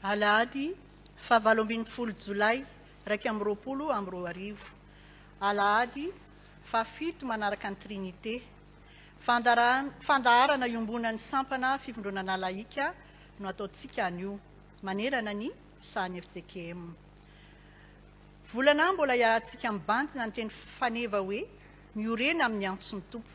Alahady 27 Jolay 2020. Alahady 7 manaraka ny Trinité. Fandaharana iombonan'ny sampana fivondronana laika no ataontsika anio manerana ny sahany FJKM. Volana mbola iahantsika mibanjina ny teny faneva hoe miorena amin'ny antso ny tompo.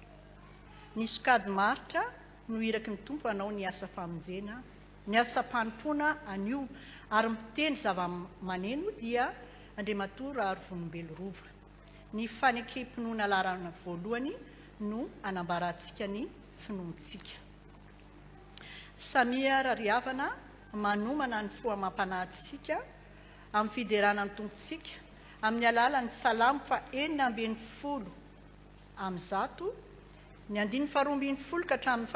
Ny sokajy maritra no iraky ny tompo anao ny asa famonjena, ny asa mpanompoana anio ary miteny zava-maneno dia Andriamatora ary volombelo rova. Ny fanekempinoana larana voalohany no anambarantsika ny finoantsika. Samia rariavana manomana ny foamam-panahintsika amin'ny fideranany tompontsika amin'ny alalan'ny salamo fa 9:40 amin'ny 100, ny 2:20 ka hatramin'ny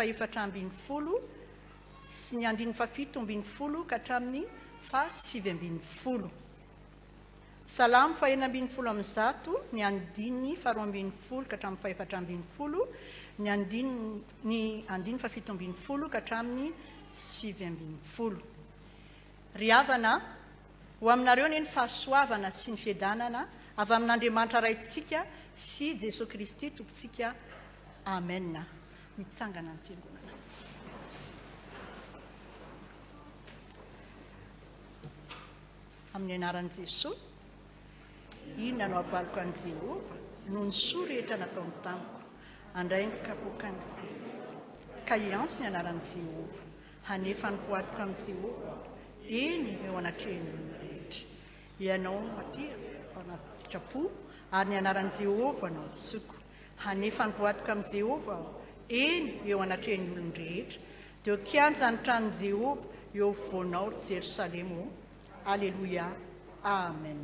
4:40 sy ny 7:70 ka hatramin'ny 7:70. Salamo fa 9:40 amin'ny 100, ny 2:20 ka hatramin'ny 4:40, ny 7:70 ka hatramin'ny 7:70. Riavana ho aminareo ny fahasoavana sy ny fiadanana avy amin'Andriamanitra raintsika sy Jesosy Kristy tompontsika. Amen. Mitsangana ny fiangonana. Amin'ny anaran'i Jesosy, inona no apaliko an'i Jehova no ny soa rehetra nataony tamiko. Andray ny kapokany ka iantso ny anaran'i Jehova. Hanefa ny voadiko amin'i Jehova, eny eo anatrehany rehetra. Ianao materana ao anaty sitrapo ary ny anaran'i Jehova no antsoko. Hanefa ny voadiko amin'i Jehova, eny eo anatrehany olony rehetra. Dia kianja ny tranon'i Jehova eo afovoanao Jerosalema. Alleluia. Amen.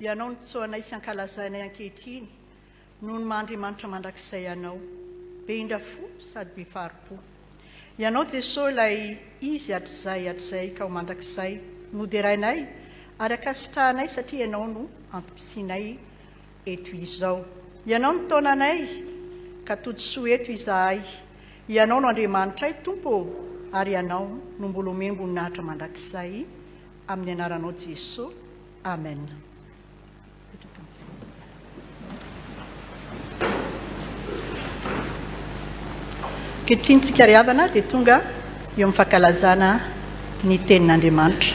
Ianao ny tsoanay sy ankalazainay ankehitriny noho ny maha-Andriamanitra mandrakizay anao, be indrafo sady be faripo. Ianao Jesosy ilay izy hatr'izay ka ho mandrakizay noderainay ary akasitrahanay satria ianao no antom-pisianay eto izao. Ianao ny taonanay ka todi-soa eto izahay. Ianao no Andriamanitray Tompo ary ianao no mbola omeny voninahitra mandrakizay amin'ny anaranao Jesosy. Amen. Kehitriny tsika ry havana dia tonga eo amin'ny fankalazana ny tenin'Andriamanitra.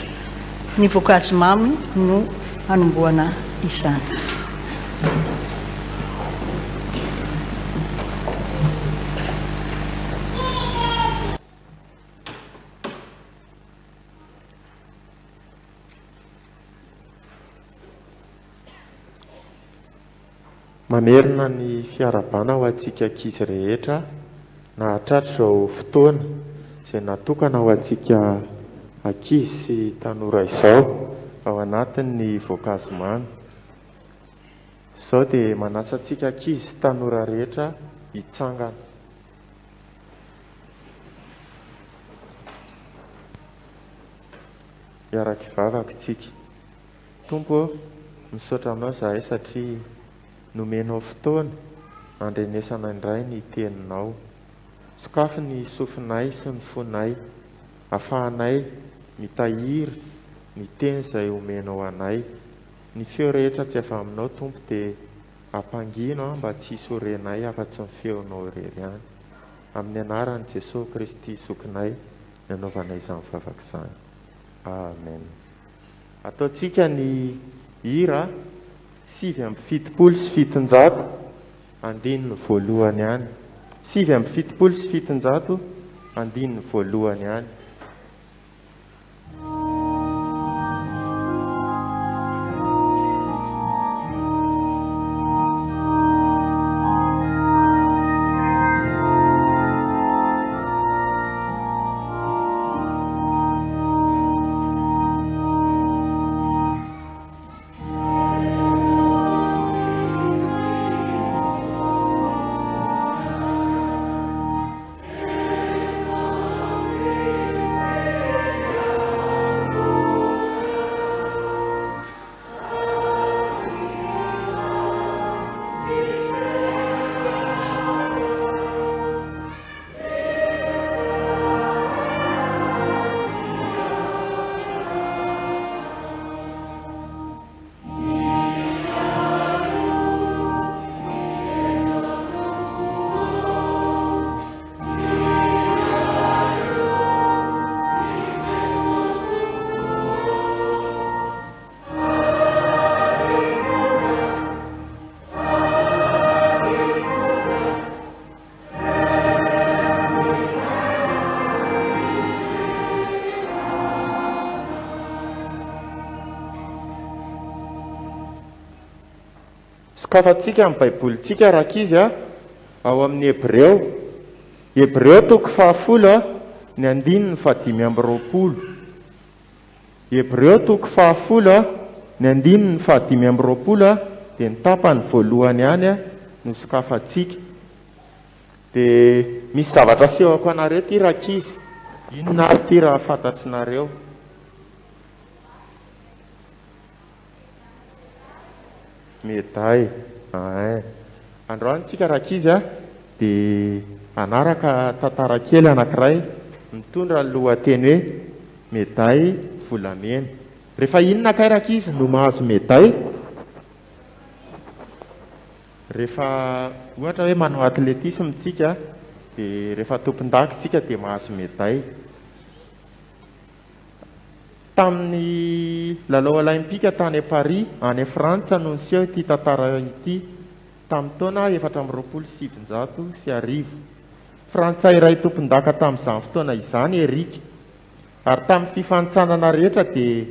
ny voankazo mamy no anomboana izany. Mamerina ny fiarabana ho antsika ankizy rehetra na hatratra izao fotoana izay natokana ho antsika ankizy sy tanora izao ao anatin'ny voankazo mamy. Izao dia manasa antsika ankizy sy tanora rehetra hitsangana. Iaraka ivavaka isika. Tompo, misaotra aminao izahay satria nomenao fotoana andrenesana indray ny teninao. Sokafy ny sofinay sy ny fonay, ahafahanay mitahiry ny teny izay omenao anay. Ny feo rehetra tsy avy aminao Tompo dia ampangino mba tsy hisorenay afa-tsy ny feonao irery ihany. Amin'ny anaran'i Jesosy Kristy zokinay nanaovana izany vavaka izany. Amen. Ataontsika ny hira 7:7 andininy voalohany ihany. 7:7 andininy voalohany ihany. Sokafantsika amin'ny baibolitsika rakizy ao amin'ny Hebreo toko 10 ny andininy 520. Hebreo toko 10 ny andininy 520 dia ny tapany voalohany ihany no sokafantsika. Dia misy zavatra sehoko anareo ty rakizy. Inona ty raha fantatrinareo? Meday. Androany tsika rakizy dia anaraka tantara kely anankiray mitondra ny lohateny hoe meday volamena. Rehefa inona kay rakizy no mahazo meday? Rehefa ohatra hoe manao atletisme tsika dia rehefa tompon-daka tsika dia mahazo meday. Tamin'ny lalao olimpika tany Paris any Frantsa no niseho ity tantara ity tamin'ny taona 1750. Frantsay iray tompon-daka tamin'izany fotoana izany Erika. Ary tamin'ny fifanitsanana rehetra dia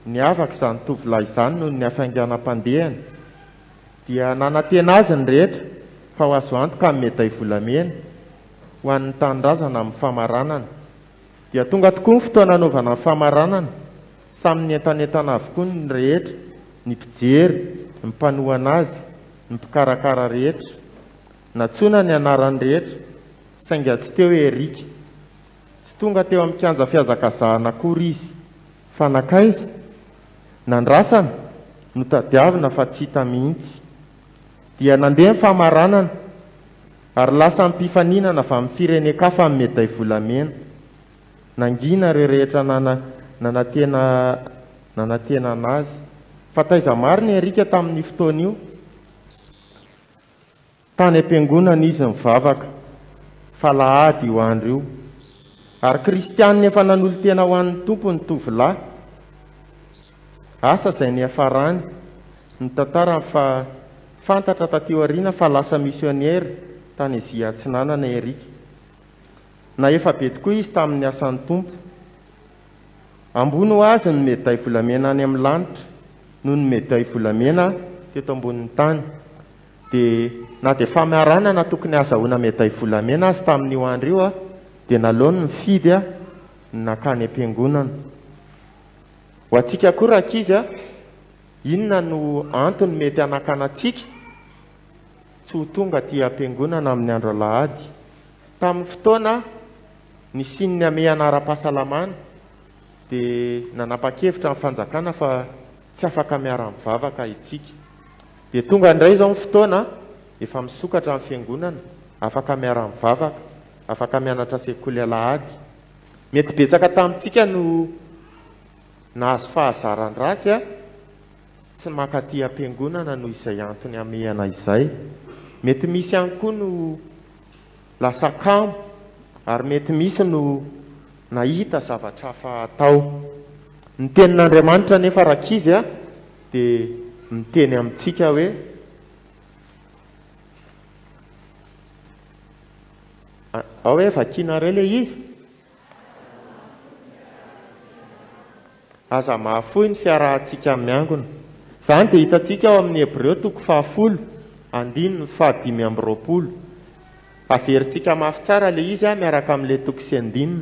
niavaka izany tovolahy izany noho ny hafainganam-pandehany. Dia nanantena azy ny rehetra fa ho azo antoka amin'ny meday volamena ho an'ny tanindrazana amin'ny famaranana. Dia tonga tokoa ny fotoana anaovana ny famaranana. Samy nentanentana avokoa ny rehetra, ny mpijery, ny mpanohana azy, ny mpikarakara rehetra. Natsoina ny anarany rehetra, sainga tsy teo Erika. Tsy tonga teo amin'ny kianja fiazakazahana akory izy, fa nakaiza, nandrasana, notadiavina fa tsy hita mihitsy. Dia nandeha ny famaranana, ary lasa mpifaninana fa amin'ny firenen-kafa amin'ny meday volamena. Nangina ireo rehetra nanantena anazy. Fa taiza marina Erika tamin'ny fotoana io. Tany am-piangonana izy mivavaka, fa lahady io andro io. Ary kristianina efa nanolo tena ho an'ny tompo ny tovolahy. asa izay ny hafarany ny tantarany fa fantatra taty aoriana fa lasa missioniera tany Azia Atsinanana Erika. Na efa be tokoa izy tamin'ny asan'ny tompo. Ambony ho azy ny meday volamena any amin'ny lanitra noho ny meday volamena teto ambonin'ny tany. Dia na dia famiarana na tokony azahoana meday volamena azy tamin'io andro io dia nalaony mifidy nakany am-piangonana. Ho antsika koa raha ankizy inona no antony mety hanakana antsika tsy ho tonga aty am-piangonana amin'ny andro alahady. Tamin'ny fotoana ny sin'ny amehana ara-pahasalamana dia nanapa-kevitra amin'ny fanjakana fa tsy afaka miara-mivavaka itsika. Dia tonga indray izao ny fotoana efa misokatra amin'ny fiangonana, afaka miara-mivavaka, afaka mianatra sekoly alahady. Mety betsaka tamintsika no nahazo fahazarany ratsy tsy makaty am-piangonana noho izay antony amehana izay. Mety misy ihany koa no lasa kamo ary mety misy no nahita zavatra hafa atao. Ny tenin'Andriamanitra nefa rakizy dia miteny amintsika hoe ao hoe vakiana le izy aza mahafoy ny fiarahantsika miangona. Izany dia hitantsika ao amin'ny Hebreo 10:5-20. Averintsika mafy tsara le izy miaraka amin'le 9.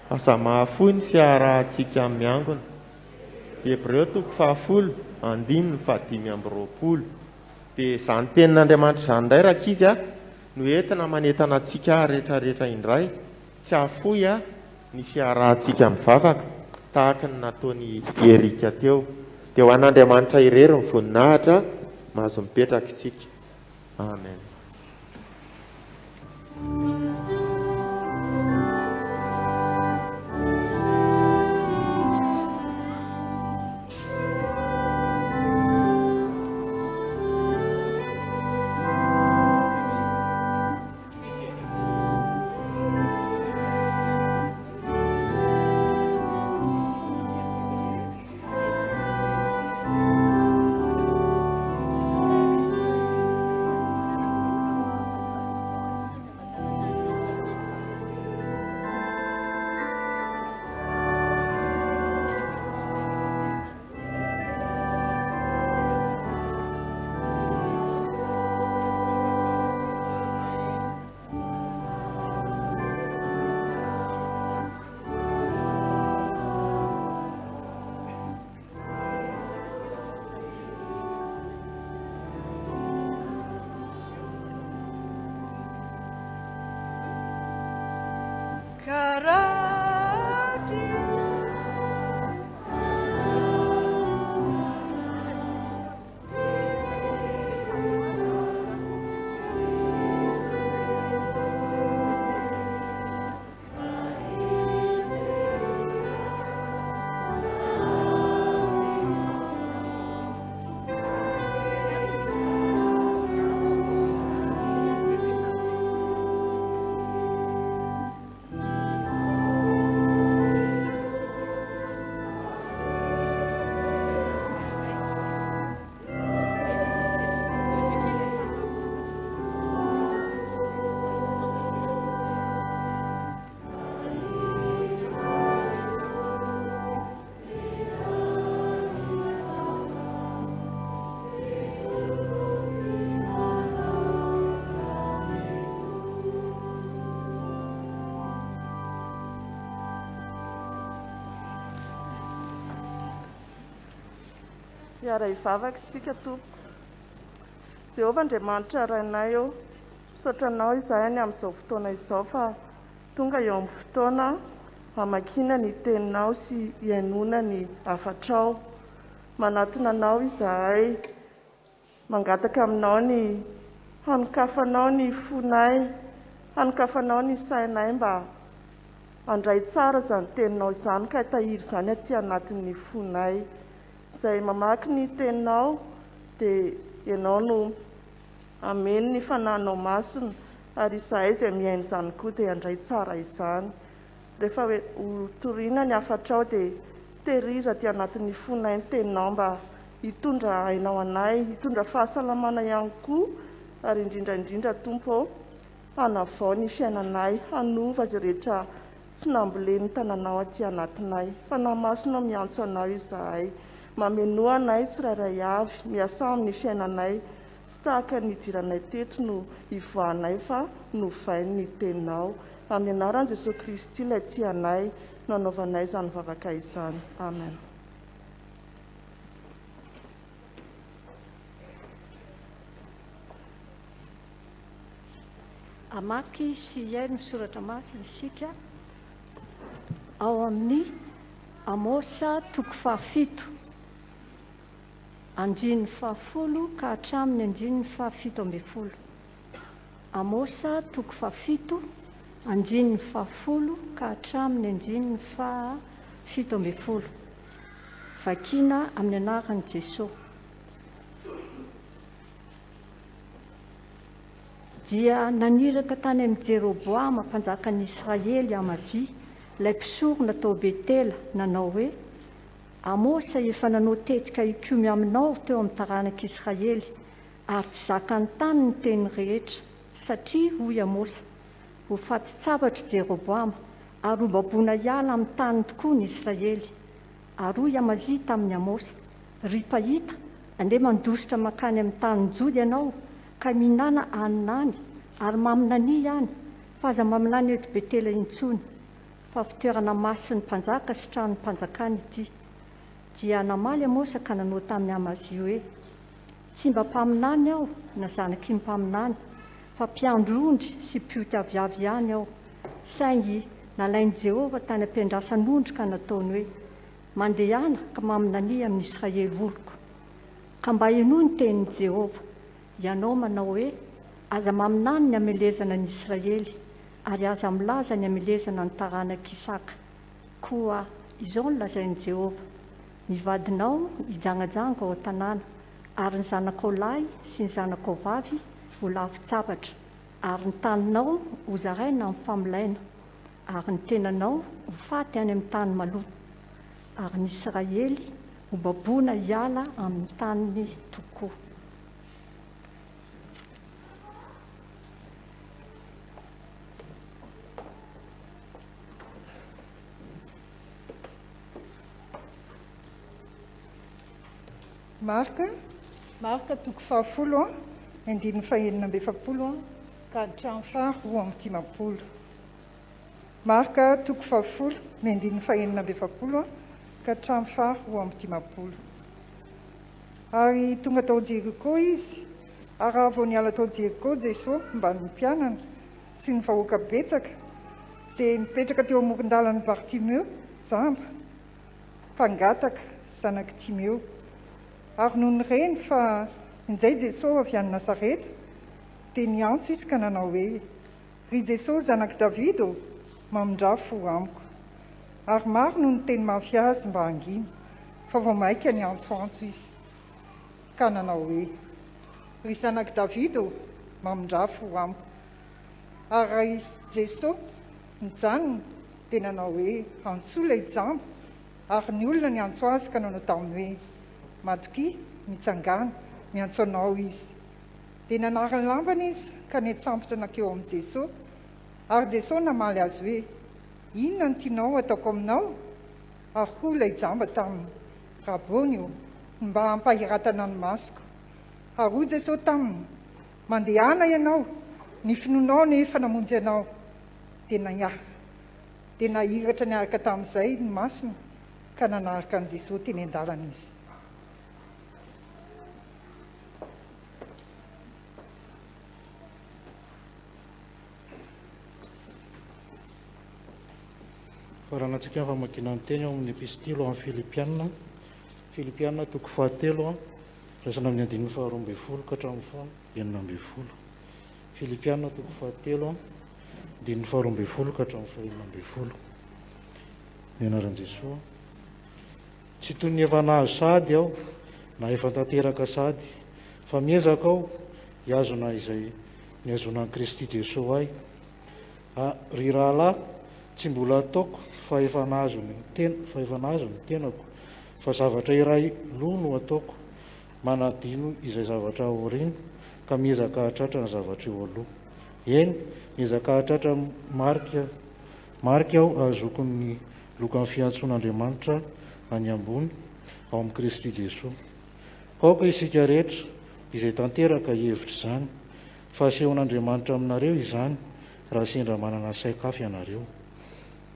Aza mahafoy ny fiarahantsika miangona. Hebreo 10:5-20. Dia izany tenin'Andriamanitra izany indray rakizy no entina manentana antsika rehetrarehetra indray tsy hahafoy ny fiarahantsika mivavaka tahaka ny nataony Erika teo. Dia ho an'Andriamanitra irery ny voninahitra mahazo mipetraka isika. Amen. Hiara hivavaka isika Tompo. Jehovah Andriamanitra rainay eo, misaotra anao izahay any amin'izao fotoana izao fa tonga eo amin'ny fotoana hamakiana ny teninao sy hiainoana ny hafatrao. Manatona anao izahay, mangataka aminao ny hanokafanao ny fonay, hanokafanao ny sainay mba handray tsara izany teninao izany ka tahiry izany aty anatin'ny fonay. Izay mamaky ny teninao dia ianao no ameny ny fanahinao masina ary izahay izay miaino izany koa dia handray tsara izany. Rehefa ho toriana ny hafatrao dia tehirizra dia anatin'ny fonay ny teninao mba hitondra hainao anay, hitondra fahasalamana ihany koa, ary indrindra Tompo hanavao ny fiainanay, hanova izay rehetra tsy namboleny tananao aty anatinay. Fa namasonao miantso anao izahay, mamenoa anay tsirairay avy, miasa amin'ny fiainanay, tsy tahaka ny idiranay teto no ivoahanay fa novainy ny teninao. Amin'ny anaran'i Jesosy Kristy ilay tianay, nanaovanay izany vavaka izany. Amen. Amaky sy iay ny soratra masina isika ao amin'ny Amosa 7, andininy 10 ka hatramin'ny andininy 17. Amosa 7, andininy 10 ka hatramin'ny andininy 17. Vakiana amin'ny anaran'i Jesosy. Dia naniraka tany amin'ny Jeroboama mpanjakan'ny Israely Amazia, ilay mpisorona tao Betela, nanao hoe: Amosa efa nanao tetika hikomy aminao teo amin'ny taranak'Israely, ary tsy zakany tany ny teny rehetra, satria hoy Amosa, ho faty-tsabatra Jeroboama, ary ho baboana hiala amin'ny tany tokoa ny Israely. Ary hoy Amazia tamin'ny Amosa: ry pahita, andeha mandositra makany amin'ny tany jody ianao, ka mihinana haninany ary maminany ihany, fa aza maminany eto Betela intsony, fa fitoerana masin'ny mpanjaka sy tranon'ny mpanjakany ity. Dia namaly Amosa ka nanao tamin'ny Amazia hoe: tsy mba mpaminany aho na zanaky ny mpaminany, fa mpiandro-ondry sy mpioty-aviavy ihany aho. Saingy nalain'i Jehova tany ampiandrasan'ondry ka nataony hoe: mandehana ka maminany amin'ny Israely oloko. Ka mba hinoa ny tenin'i Jehova, ianao manao hoe: aza maminany ny amelezana ny Israely, ary aza milaza ny amelezana ny taranak'Isaka. Koa izao no lazain'i Jehova: ny vadinao hijangadjanga ao an-tanàna, ary ny zanakao lahy sy ny zanakao vavy ho lafy-tsabatra, ary ny taninao ho zaraina amin'ny famolaina, ary ny tenanao ho faty any amin'ny tany maloto, ary ny Israely ho baboana hiala amin'ny taniny tokoa. Marka 10, andininy 17 ka hatramin'ny 17. Marka 10, andininy 17 ka hatramin'ny 17. Ary tonga tao Jeriko izy, ary raha vao niala tao Jeriko Jesosy mba ny mpianana sy ny vahoaka betsaka, dia nipetraka teo amoron-dalana Bartimeo, jamba, mpangataka, zanaky Timeo. Ary noho nyreny fa injay Jesosy avy any Nazareta, dia niantso izy ka nanao hoe: ry Jesosy zanaky Davido, mamondrafo amiko. Ary maro no ny teny mafy azy mba hangina, fa vao maika niantsoantso izy ka nanao hoe: ry zanaky Davido, mamondrafo amiko. Ary Jesosy nijanona dia nanao hoe: antsoa ilay jamba. Ary ny olona niantso azy ka nanao taminy hoe: matoki, mitsangana, miantso anao izy. Dia nanary ny lambany izy ka niatsambotra nakeo amin'i Jesosy. Ary Jesosy namaly azy hoe: inona no tianao ataoko aminao? Ary hoy ilay jamba taminy: rabony io, mba hampahiratana ny masoko. Ary hoy Jesosy taminy: mandehana ianao, ny finoanao nefa namonjy ianao. Dia nahiratra niaraka tamin'izay ny masony ka nanaraka an'i Jesosy teny an-dalana izy. Faranantsika ny famakiana ny teny ao amin'ny epistilo amin'ny Filipianina. Filipianina 7, raisana amin'ny andininy 12 ka hatramin'ny 19. Filipianina 7, andininy 12 ka hatramin'ny 19. Ny anaran'i Jesosy. Tsy toy ny efa nahazo sady aho na efa tanteraka sady, fa miezaka aho hiazona izay niazonan'i Kristy Jesosy ahy. Ry rahalahy, tsy mbola ataoko fa efa nahazo ny tenako, fa zavatra iray loha no ataoko, manadino izay zavatra aoriana ka miezaka hahatratra ny zavatra eo aloha. Eny, miezaka hahatratra marika aho ahazoko ny lokan'ny fiantsoan'Andriamanitra any ambony ao amin'ny Kristy Jesosy. Kaoka isika rehetra izay tanteraka hevitra izany, fa asehon'Andriamanitra aminareo izany raha sendra manana saikafy ianareo.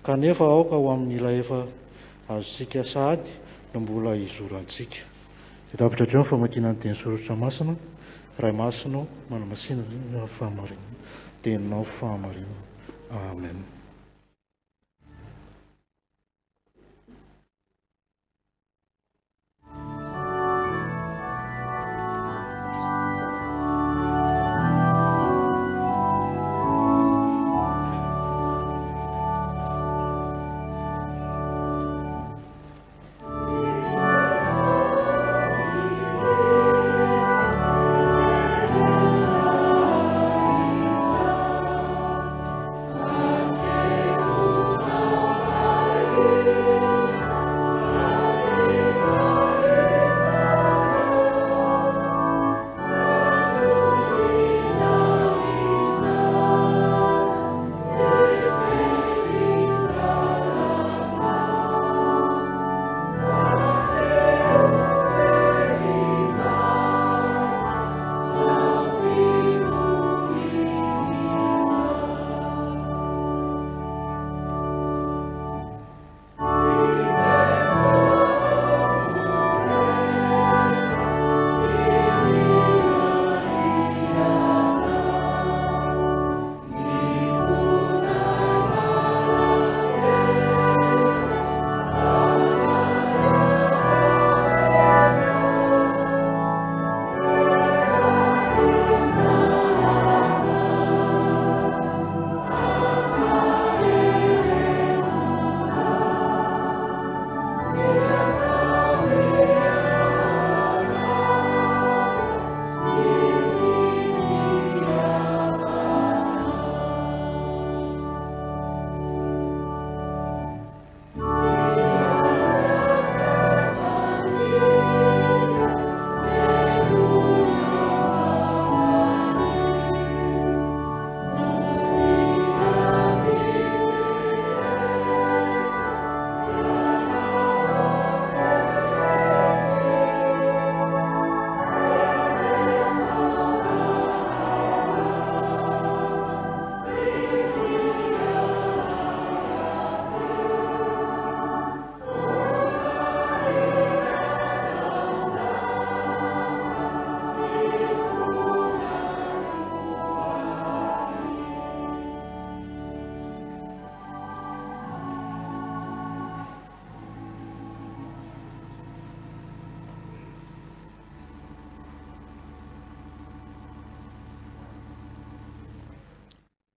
Kanefa aoka ho amin'ilay efa azontsika sahady no mbola hizorantsika. Tapitra hatreo ny famakiana ny teny soratra masina, Ray Masina manamasina ny fahamarinana, teninao fahamarinana. Amen.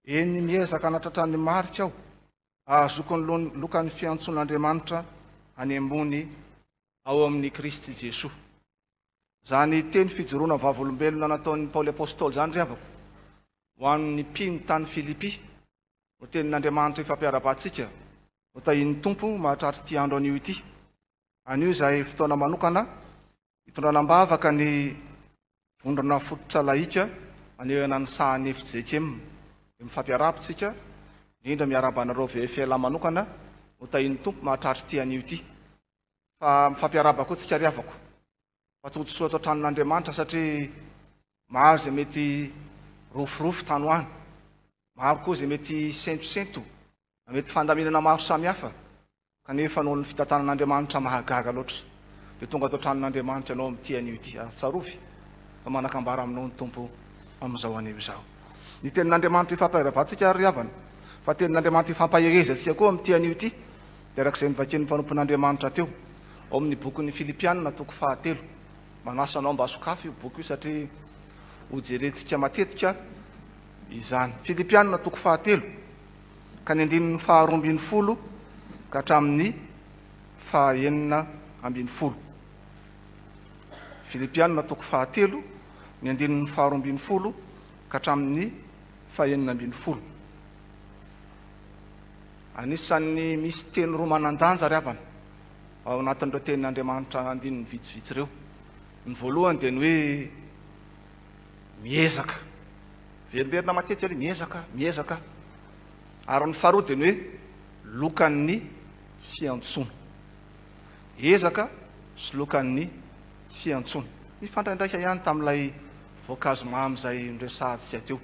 Eny miezaka anatratrany marika aho, ahazoko ny lokan'ny fiantson'Andriamanitra any ambony ao amin'ny Kristy Jesosy. Zany teny fijoroana vavolombelona nataon'ny Paoly Apôstôly zany ry havako, ho an'ny mpino tany Filipi, ho tenin'Andriamanitra ifampiara-batsika, ho tahin'ny Tompo mahatratra ty andro anio ity. Anio izay fotoana manokana hitondranam-bavaka ny vondrana fototra laika aneo anany sahany efizekema, mifampiarapitsika indrindra miarabanareo VFL manokana ho tahin'ny Tompo mahatratra ty anio ity. Fa mifampiaraba koa tsika ry havako, fatody soa atao tranon'Andriamanitra satria maro izay mety rofirofo tany hoany, maro koa izay mety sentosento, mety fandaminana maro samihafa, kanefa noho ny fitantanan'Andriamanitra mahagaga loatra dia tonga atao tranon'Andriamanitra ianao amin'ity anio ity. Tsarovy fa manakambara aminao ny Tompo amin'izao anio izao. Ny tenin'Andriamanitra ifampiara-batsika ry havana, fa tenin'Andriamanitra ifampaherezatsika koa amin'ity anio ity, dia arak'izay nivakian'ny mpanompon'Andriamanitra teo ao amin'ny bokin'ny Filipianina 4:7. Manasa anao mba sokafy io boky io satria hojerentsika matetika izany. Filipianina 4:7 ka ny andininy 12 ka hatramin'ny 9:10. Filipianina 4:7 ny andininy 12 ka hatramin'ny 9:10. anisan'ny misy teny roa manan-danja ry havana ao anatin'ireo tenin'Andriamanitra andininy vitsivitsy ireo. Ny voalohany dia ny hoe miezaka, verimberina matetika hoe miezaka. Ary ny faharoa dia ny hoe lokan'ny fiantsoana. Ezaka sy lokan'ny fiantsoana. Mifandrandraika ihany tamin'ilay voankazo mamy izay nresahantsika teo.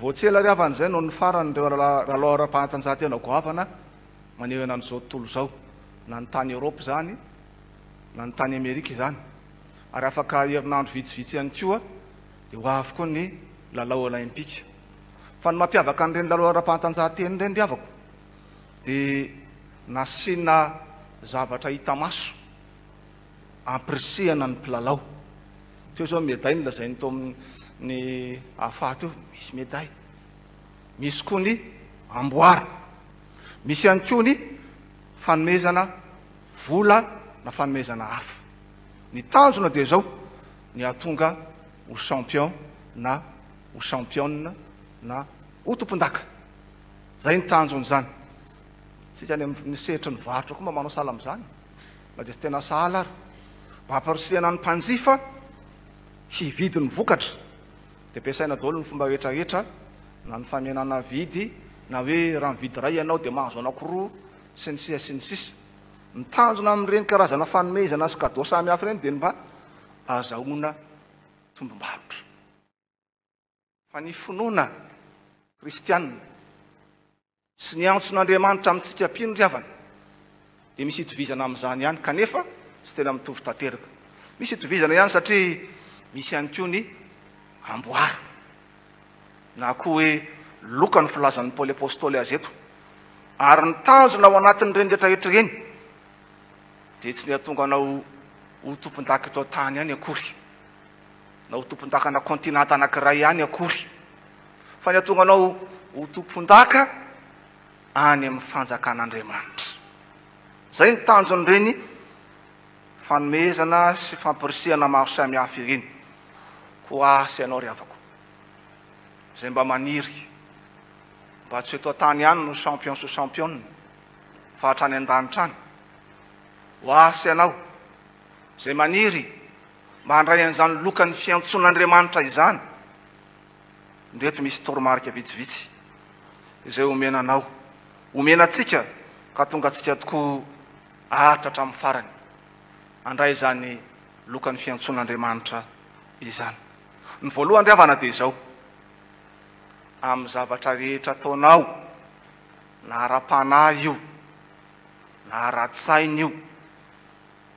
Voatsela ry havana izay no ny farany ireo lalao ara-panatanjahantena goavana maneho an'izao tontolo izao, na ny tany Eropa izany na ny tany Amerika izany. Ary afaka herinandro vitsivitsy ihany koa dia ho avy koa ny lalao olimpika. Fa ny mampiavaka an'ireny lalao ara-panatanjahantena ireny ry havako dia nasiana zavatra hita maso ampirisihana ny mpilalao. Teo zao médaille nilazainy tao amin'ny hafaty eo, misy médaille. Misy koa ny amboara. Misy ihany koa ny fanomezana vola na fanomezana hafa. Ny tanjona dia zao, ny ahatonga ho champion na ho championne na ho tompon-daka. Zay ny tanjona zany. Tsika any amin'ny sehatra ny varotra koa mba manao sahala amin'izany. Na dia tsy tena sahala ary. Mba hampirisihana ny mpanjifa hividy ny vokatra. Dia ampiasaina daholo ny fomba rehetrarehetra, na ny famenana vidy, na hoe raha mividy iray ianao dia mahazo anankiroa sy ny sisa. Ny tanjona amin'ireny karazana fanomezana sy cadeau samy hafa ireny dia mba ahazahoana tombom-barotra. Fa ny finoana kristianina sy ny antson'Andriamanitra amintsika mpino ry havana dia misy hitovizana amin'izany ihany, kanefa tsy tena mitovy tanteraka. Misy hitovizana ihany satria misy ihany koa ny amboara, na koa hoe loka ny filazan'ny Paoly apôstôly azy eto. Ary ny tanjona ao anatin'ireny rehetrarehetra ireny dia tsy ny ahatonga anao ho tompon-daka eto tany ihany akory, na ho tompon-daka ana kontinanta anankiray ihany akory, fa ny ahatonga anao ho tompon-daka any amin'ny fanjakan'Andriamanitra. Zay ny tanjon'ireny fanomezana sy fampirisihana maro samy hafa ireny. Ho asy ianao ry havako, izay mba maniry mba tsy eto tany ihany no champion sy championne, fa hatrany an-danitra any. Ho asy ianao izay maniry mba handray an'izany lokan'ny fiantson'Andriamanitra izany. Ndreto misy toromarika vitsivitsy izay omenanao, omenantsika ka tonga antsika tokoa ahatra hatramin'ny farany handray izany lokan'ny fiantson'Andriamanitra izany. Ny voalohany ry havana dia izao: amin'ny zavatra rehetra ataonao, na ara-panahy io, na ara-tsainy io,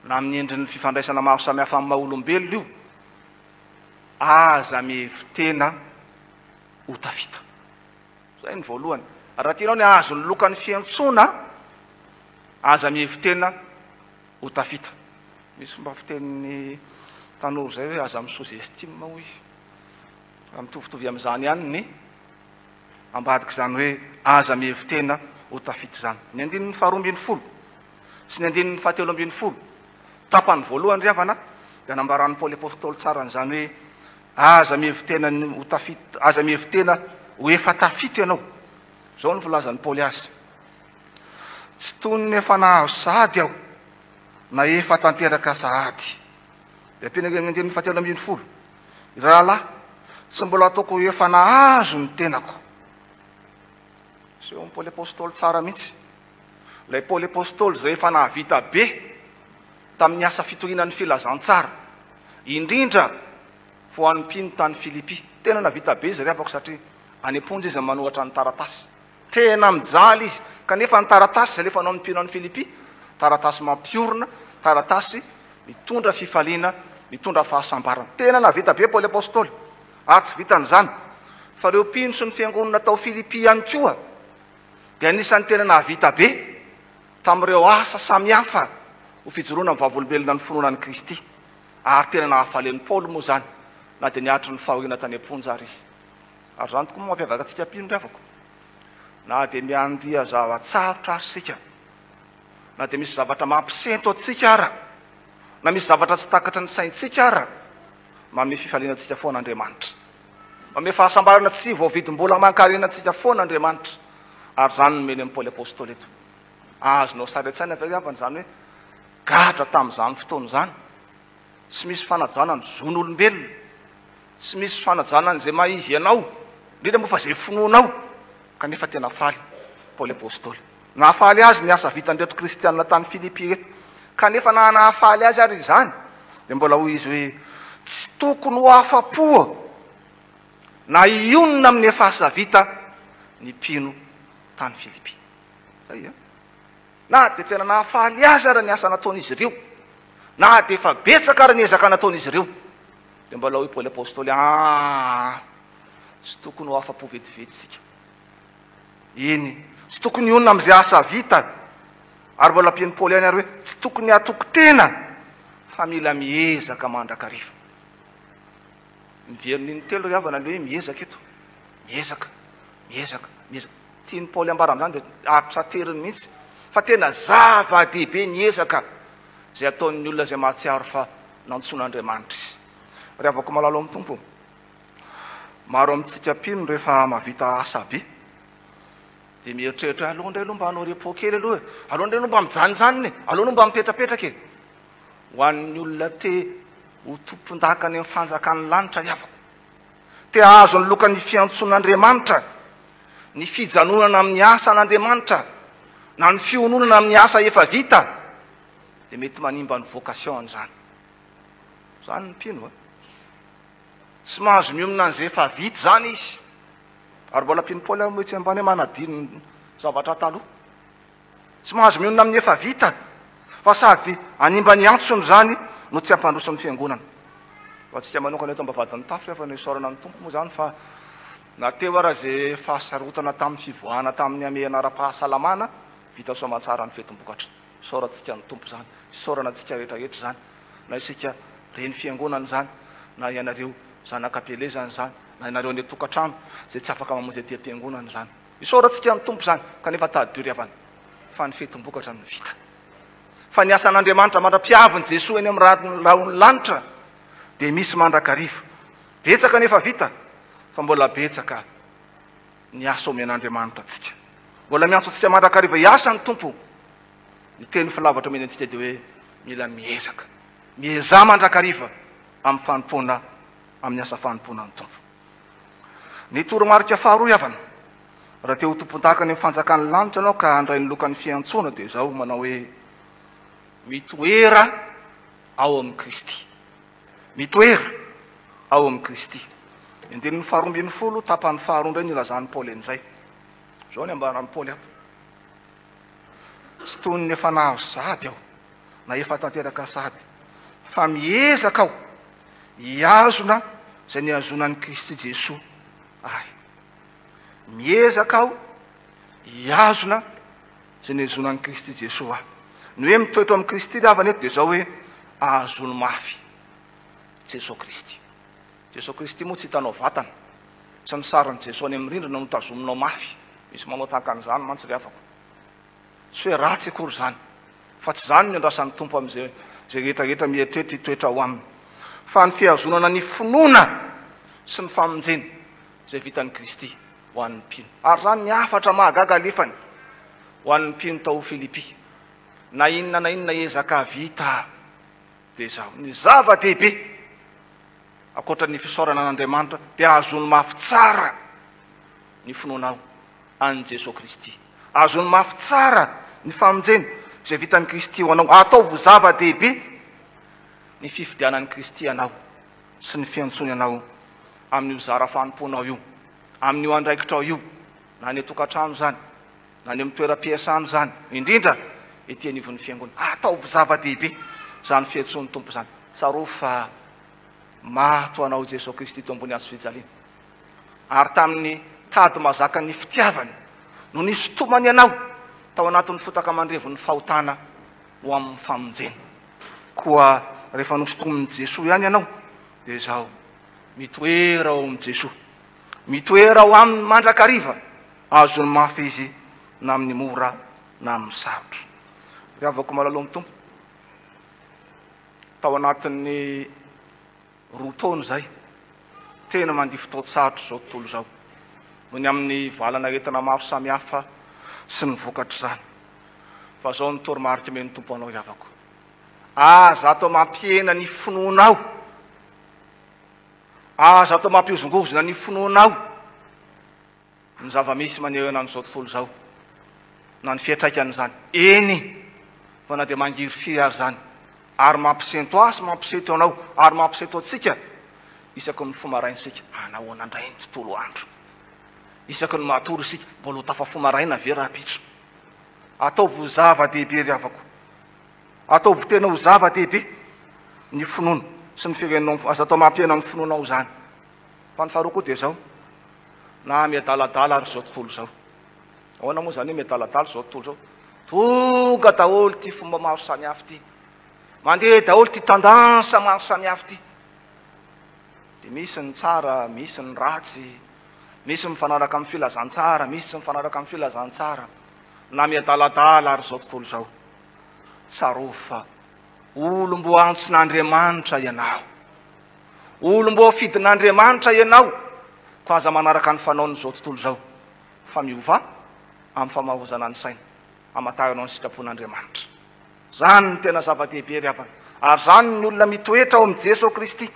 na amin'ny endrin'ny fifandraisana maro samihafa amin'ny maha-olombelona io, aza mihevitena ho tafita. Zay ny voalohany. Raha tianao ny azo ny lokan'ny fiantsona, aza mihevitena ho tafita. Misy fomba fitenin'ny tanora zay hoe aza misozestime hoy izy. Mitovitovy amin'izany ihany ny ambadika izany hoe aza mihevitena ho tafita izany. Ny andinin'ny faharoambin'ny folo sy ny andinin'ny fahatelo ambin'ny folo tapany voalohany ry havana dia nambaran'ny Paoly apôstôly tsara n'izany hoe aza mihevitena ho tafita, aza mihevitena ho efa tafita ianao. Zao ny volazan'ny Paoly azy: tsy toy ny efa nahazo sahady aho na efa tanteraka sahady. Dia ampiana amin'ny fahatelo ambin'ny folo: rahalahy, tsy mbola ataoko efa nahazo ny tenako. Seho ny Paoly apôstôly tsara mihitsy. Ilay Paoly apôstôly izay efa nahavita be tamin'ny asa fitorianan'ny filazantsara, indrindra ho an'ny mpino tany Filipi. Tena nahavita be izy ry havako satria any am-ponja izy manohatra ny taratasy. Tena mijaly izy, kanefa ny taratasy izay lefa anao amin'ny mpino any Filipi, taratasy mampiorona, taratasy mitondra fifaliana, mitondra fahasambarana. Tena nahavita be Paoly apôstôly. Ary tsy vitan'izany fa ireo mpino sy ny fiangonana tao Filipi ihany koa dia anisan'ny tena nahavita be tamin'ireo asa samihafa ho fijoroana amin'ny vavolombelona ny finoanan'i Kristy. Ary tena nahafalen'ny Paoly moa zany, na dia niatry ny fahoriana tany am-ponja ary izy. Ary zany tokoa mampiavaka antsika mpino ry havako. Na dia miandia zava-tsarotra ary sika, na dia misy zavatra mampisento atsika ara, na misy zavatra tsy takatra ny saintsika ara, manome fifalianantsika foana Andriamanitra. Manome fahasambarana tsy voavidim-bola mankarena antsika foana Andriamanitra. ary zany nomeny amin'ny Paoly apôstôly eto. Azonao saretsaina avy zany hoe gadra tamin'izany fotoana zany tsy misy fanajana ny zon'olombelona, tsy misy fanajana n'izay maizy ianao, indrindra moa fa zay finoanao, kanefa tena faly Paoly apôstôly. Nahafaly azy ny asa vitan'reto kristianina tany Filipy reto, kanefa na nahafaly azy ary izany dia mbola hoy izy hoe tsy tokony ho afa-po na ionona amin'ny efa asa vita ny mpino tany Filipy. Na dia tena nahafaly azy ary ny asa nataon'izy ireo, na dia efa betsaka ary ny ezaka nataon'izy ireo, dia mbola hoy Paoly apôstôly tsy tokony ho afa-po vetivety. Iny tsy tokony ionona amin'izay asa vita, ary mbola ampiany Paoly ihany ary hoe tsy tokony atoko tena fa mila miezaka mandrakariva. Miveriny telo ry havana le hoe miezaka eto, miezaka. Tiany Paoly ambara amin'izany dia atrateriny mihitsy fa tena zava-dehibe miezaka zay ataon'ny olona zay mahatsiaro fa nantsoan'Andriamanitra izy. Ry havako malalo amin'ny tompo, maro amintsika mpino rehefa mahavita asa be dia mieritreritra aloha indray aloha mba hanao repos kely aloha, aloha indray aloha mba mijanonjanony, aloha aloha mba mipetrapetraka e. Ho an'ny olona te ho tompon-daka any amin'ny fanjakan'ny lanitra ry havako, te ahazo ny lokan'ny fiantson'Andriamanitra, ny fijanonana amin'ny asa an'Andriamanitra, na ny fiononana amin'ny asa efa vita, dia mety manimba ny vocation zany. Zany ny mpino tsy mahazo miomina an'izay efa vita zany izy. Ary mbola mpino Paoly metsy ambany hoe manadino ny zavatra taloha, tsy mahazo miomina amin'ny efa vita, fa sady animba ny antsony zany no tsy ampandroso ny fiangonana. Fa tsika manokana eto mba vadin'ny tafo efa ny isaorana ny tompo moa zany, fa nateo ara zay fahasarotana tamin'ny fivoahana tamin'ny amehana ara-pahasalamana vita soamantsara ny fetim-bokatra. Isaorantsika ny tompo zany, isaorana tsika rehetrarehetra zany, na isika reny fiangonana zany, na ianareo zanak'apelezana zany, na ianareo any tokantrano zay tsy afaka mamonjy aty am-piangonana zany. Isaorantsika ny tompo zany, kanefa tadideo ry havana fa ny fetim-bokatra no vita. Fa ny asan'Andriamanitra mandra-piaviny Jesosy eny amin'ny rahony lanitra dia misy mandrakariva. Betsaka nefa vita, fa mbola betsaka ny asa omen'Andriamanitra atsika. Mbola miantso atsika mandrakariva hiasa ny tompo. Ny teny filavatra omeny antsika dia hoe mila miezaka, mieza mandrakariva amin'ny fanompoana, amin'ny asa fanompoana ny tompo. Ny toromarika faharoa havana, raha te ho tompon-daka ny fanjakan'ny lanitra ianao ka handray ny lokan'ny fiantsoana dia izao manao hoe mitoera ao amin'ny Kristy. Mitoera ao amin'ny Kristy. Andinin'ny faharoambin'ny folo tapany faharoa indray nilazan'ny Paoly an'izay. Zao ny ambaran'ny Paoly ato. Tsy toy ny efa nahazo sady aho, na efa tanteraka sady, fa miezaka aho hiazona zay niazonan'ny Kristy Jesosy ahy. Miezaka aho hiazona zay niazonan'ny Kristy Jesosy ahy. Ny hoe mitoetra amin'ny Kristy ry havana eto dia zao hoe ahazony mafy Jesosy Kristy. Jesosy Kristy moa tsy hitanao vatana, tsy ny saran'i Jesosy any amin'ny rindrina no tazominao mafy. Misy manao tahaka an'izany mantsy ry havako. Tsy hoe ratsy akory zany, fa tsy zany ny andrasan'ny tompo amin'izay rehetrarehetra mieritreritra hitoetra ho aminy, fa ny fihazonana ny finoana sy ny famonjena zay vitan'ny Kristy ho an'ny mpino. Ary zany ny afatra mahagaga alefany ho an'ny mpino tao Filipy. Na inona ezaka vita dia zao ny zava-dehibe akoatra ny fisaorana an'Andriamanitra dia azony mafy tsara ny finoanao an'i Jesosy Kristy. Azony mafy tsara ny famonjena zay vitan'ny Kristy ho anao. Ataovo zava-dehibe ny fifidianan'ny Kristy anao sy ny fiantsony anao amin'io zara fanompoanao io, amin'io andraikitrao io, na ny tokantrano zany, na ny amin'ny toeram-piasana zany, indrindra ety anivon'ny fiangonana. Ataovo zava-dehibe zany fiantson'ny tompo zany. Tsaro fa mato anao Jesosy Kristy to ambony hazo fijaliana. Ary tamin'ny tady mazaka ny fitiavany no nisy tomany anao tao anatin'ny fotaka mandrevon'ny fahotana ho amin'ny famonjena. Koa rehefa nosotomin'i Jesosy ihany ianao dia zao mitoera ao amin'i Jesosy, mitoera ao aminy mandrakariva, azony mafy izy na amin'ny mora na amin'ny sarotra. Ry havako malalo amin'ny tompo, tao anatin'ny 2 taona zay tena mandihy fotoa sarotra zao tontolo zao, noho ny amin'ny valana retina maro samihafa sy ny vokatra zany. Fa zao ny toromarika meny tompo anao iavako. Aza atao mampiena ny finoanao. Aza atao mampiozongozona ny finoanao. Ny zava-misy manehoana an'izao tontolo zao. Na ny fiatraikan'izany. Eny. Fa na dia mangiry fy ary zany. Ary mampisento azy, mampisento anao, ary mampisento atsika. Isaky ny fomaraintsika. Anahoana indray ny tontolo andro. Isaky ny matory isika. Mbola ho tafafomaraina ve raha-pitso. Ataovy ho zava-dehibe ry havako. Ataovy tena ho zava-dehibe ny finoana sy ny firenenao. Aza atao mampiena ny finoanao zany. Fa ny faharoa koa dia zao. Na miadaladala ary zao tontolo zao. Ahoana moa zany hoe miadaladala zao tontolo zao. Tonga daholo ty fomba maro samihafa ty. Mandeha daholo ty tandansa maro samihafa ty. Dia misy ny tsara, misy ny ratsy, misy mifanaraka amin'ny filazantsara, misy mifanaraka amin'ny filazantsara. Na miadaladala ary zao tontolo zao. Tsarofa olom-bo antsin'Andriamanitra ianao. Olom-bo fidin'Andriamanitra ianao. Ko aza manaraka ny fanaony zao tontolo zao. Fa miova amin'ny famahozana ny saina. Hamatahana ny sitrapon'Andriamanitra. Zany ny tena zava-dehibe ry havana. Ary zany ny olona mitoetra ao amin'ny Jesosy Kristy.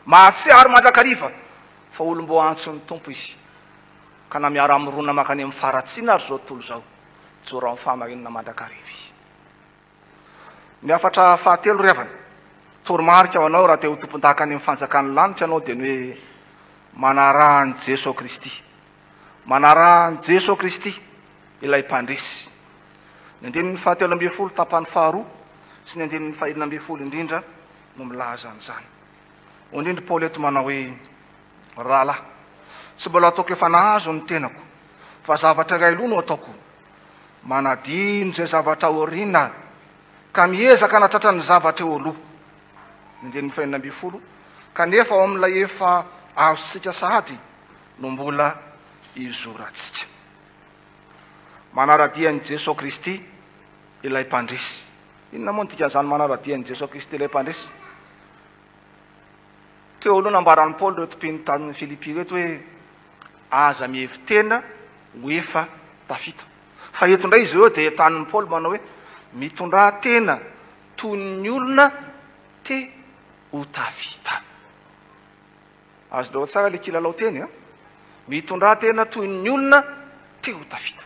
Mahatsiaro mandrakariva. Fa olom-bo antson'ny tompo izy. Ka na miara amirona makany amin'ny faratsiana ary zao tontolo zao. Tsora amin'ny fahamarinana mandrakariva izy. Ny afatra fahatelo ry havana. Toromarika ho anao raha te ho tompon-daka any amin'ny fanjakan'ny lanitra anao dia ny hoe manara ny Jesosy Kristy. Manara ny Jesosy Kristy ilay mpandresy. Ny andininy fahatelo ambin'ny folo tapany faharoa sy ny andininy fahaenina ambin'ny folo indrindra no milaza an'izany. Indrindra Paoly eto manao hoe rahalahy, tsy mbola ataoko efa nahazo ny tenako, fa zavatra iray aloha no ataoko. Manadino izay zavatra aoriana ka miezaka hanatratra ny zavatra eo aloha. Ny andininy fahaenina ambin'ny folo kanefa ao amin'ilay efa azontsika sahady no mbola izorantsika. Manaradia ny Jesosy Kristy ilay mpandresy. Inona moa ny dikan'izany manaradia ny Jesosy Kristy ilay mpandresy? Teo aloha nambaran'ny Paoly reto mpin'ny Filipi reto hoe aza mihevitena ho efa tafita. Fa eto indray izy eo dia tanin'ny Paoly manao hoe mitondrà tena toy ny olona te ho tafita. Azo dao tsara ilay kilalao teny a. Mitondrà tena toy ny olona te ho tafita.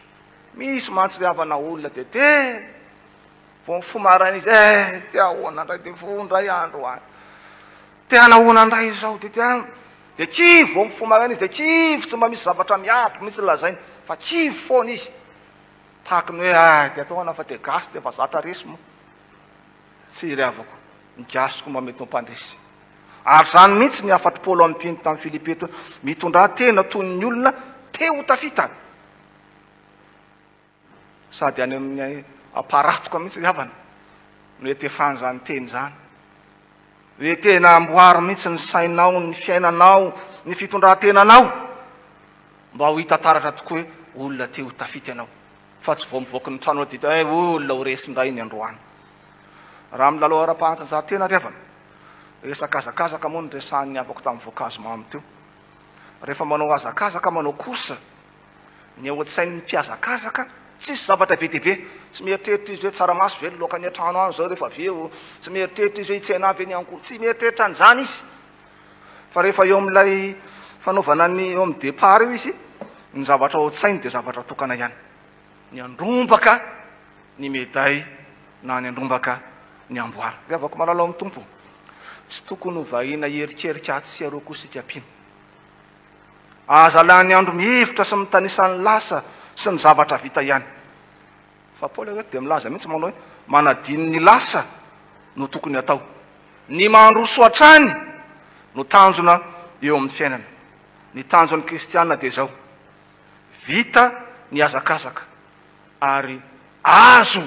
Misy mantsiriavana olona dia te vao fomaraina izy te ahoana indray dia vondray andro any. Te hanahoana indray izao dia kivy vao mifomaraina izy dia kivy tsy mba misy zavatra miato mitsy lazainy fa kivy foana izy. Tahaka ny hoe dia ataona fa dia gasy dia fa zatra resy moa. Tsy ry havako. Ny gasy koa mba mety mpandresy. Ary zany mihitsy ny afatry Paoly amin'ny mpino tamin'ny Filipi eto mitondrà tena toy ny olona te ho tafita. Sady any amin'ny aparatoka mihitsy ry havana. No hoe tefany zany teny zany. Hoe tena amboary mihitsy ny sainao, ny fiainanao, ny fitondrà-tenanao mba ho hita taratra tokoa hoe olona te ho tafita ianao. Fa tsy vao mivoaka ny trano dita hoe olona ho resindray ny androany. Raha milalao ara-pahatanjahantena ry havana. Resakazakazaka moa ny resahan'ny avako tamin'ny voankazo mamy teo. Rehefa manao azakazaka manao kosa ny ao an-tsain'ny mpiazakazaka tsisy zavatra be dia be. Tsy mieritreritra izy hoe tsaramaso ve loka ny an-trano any zao rehefa aveo. Tsy mieritreritra izy hoe hitsena avy eny ankoho. Tsy mieritreritra an'izany izy. Fa rehefa eo amin'ilay fanaovana ny eo amin'ny départ eo izy, ny zavatra ao an-tsainy dia zavatra tokana ihany. Ny andrombaka ny meday na ny andrombaka ny amboary. Ry havako malalao amin'ny tompo. Tsy tokony ho variana herikerika atsy areo koa sika mpino. Aza lany andro mihevitra sy mitanisan'ny lasa sy ny zavatra vita ihany. Fa Paoly reto dia milaza mihitsy manao hoe manadino ny lasa no tokony atao. Ny mandroso hatrany no tanjona eo amin'ny fiainana. Ny tanjon'ny kristianina dia zao. Vita ny azakazaka ary azo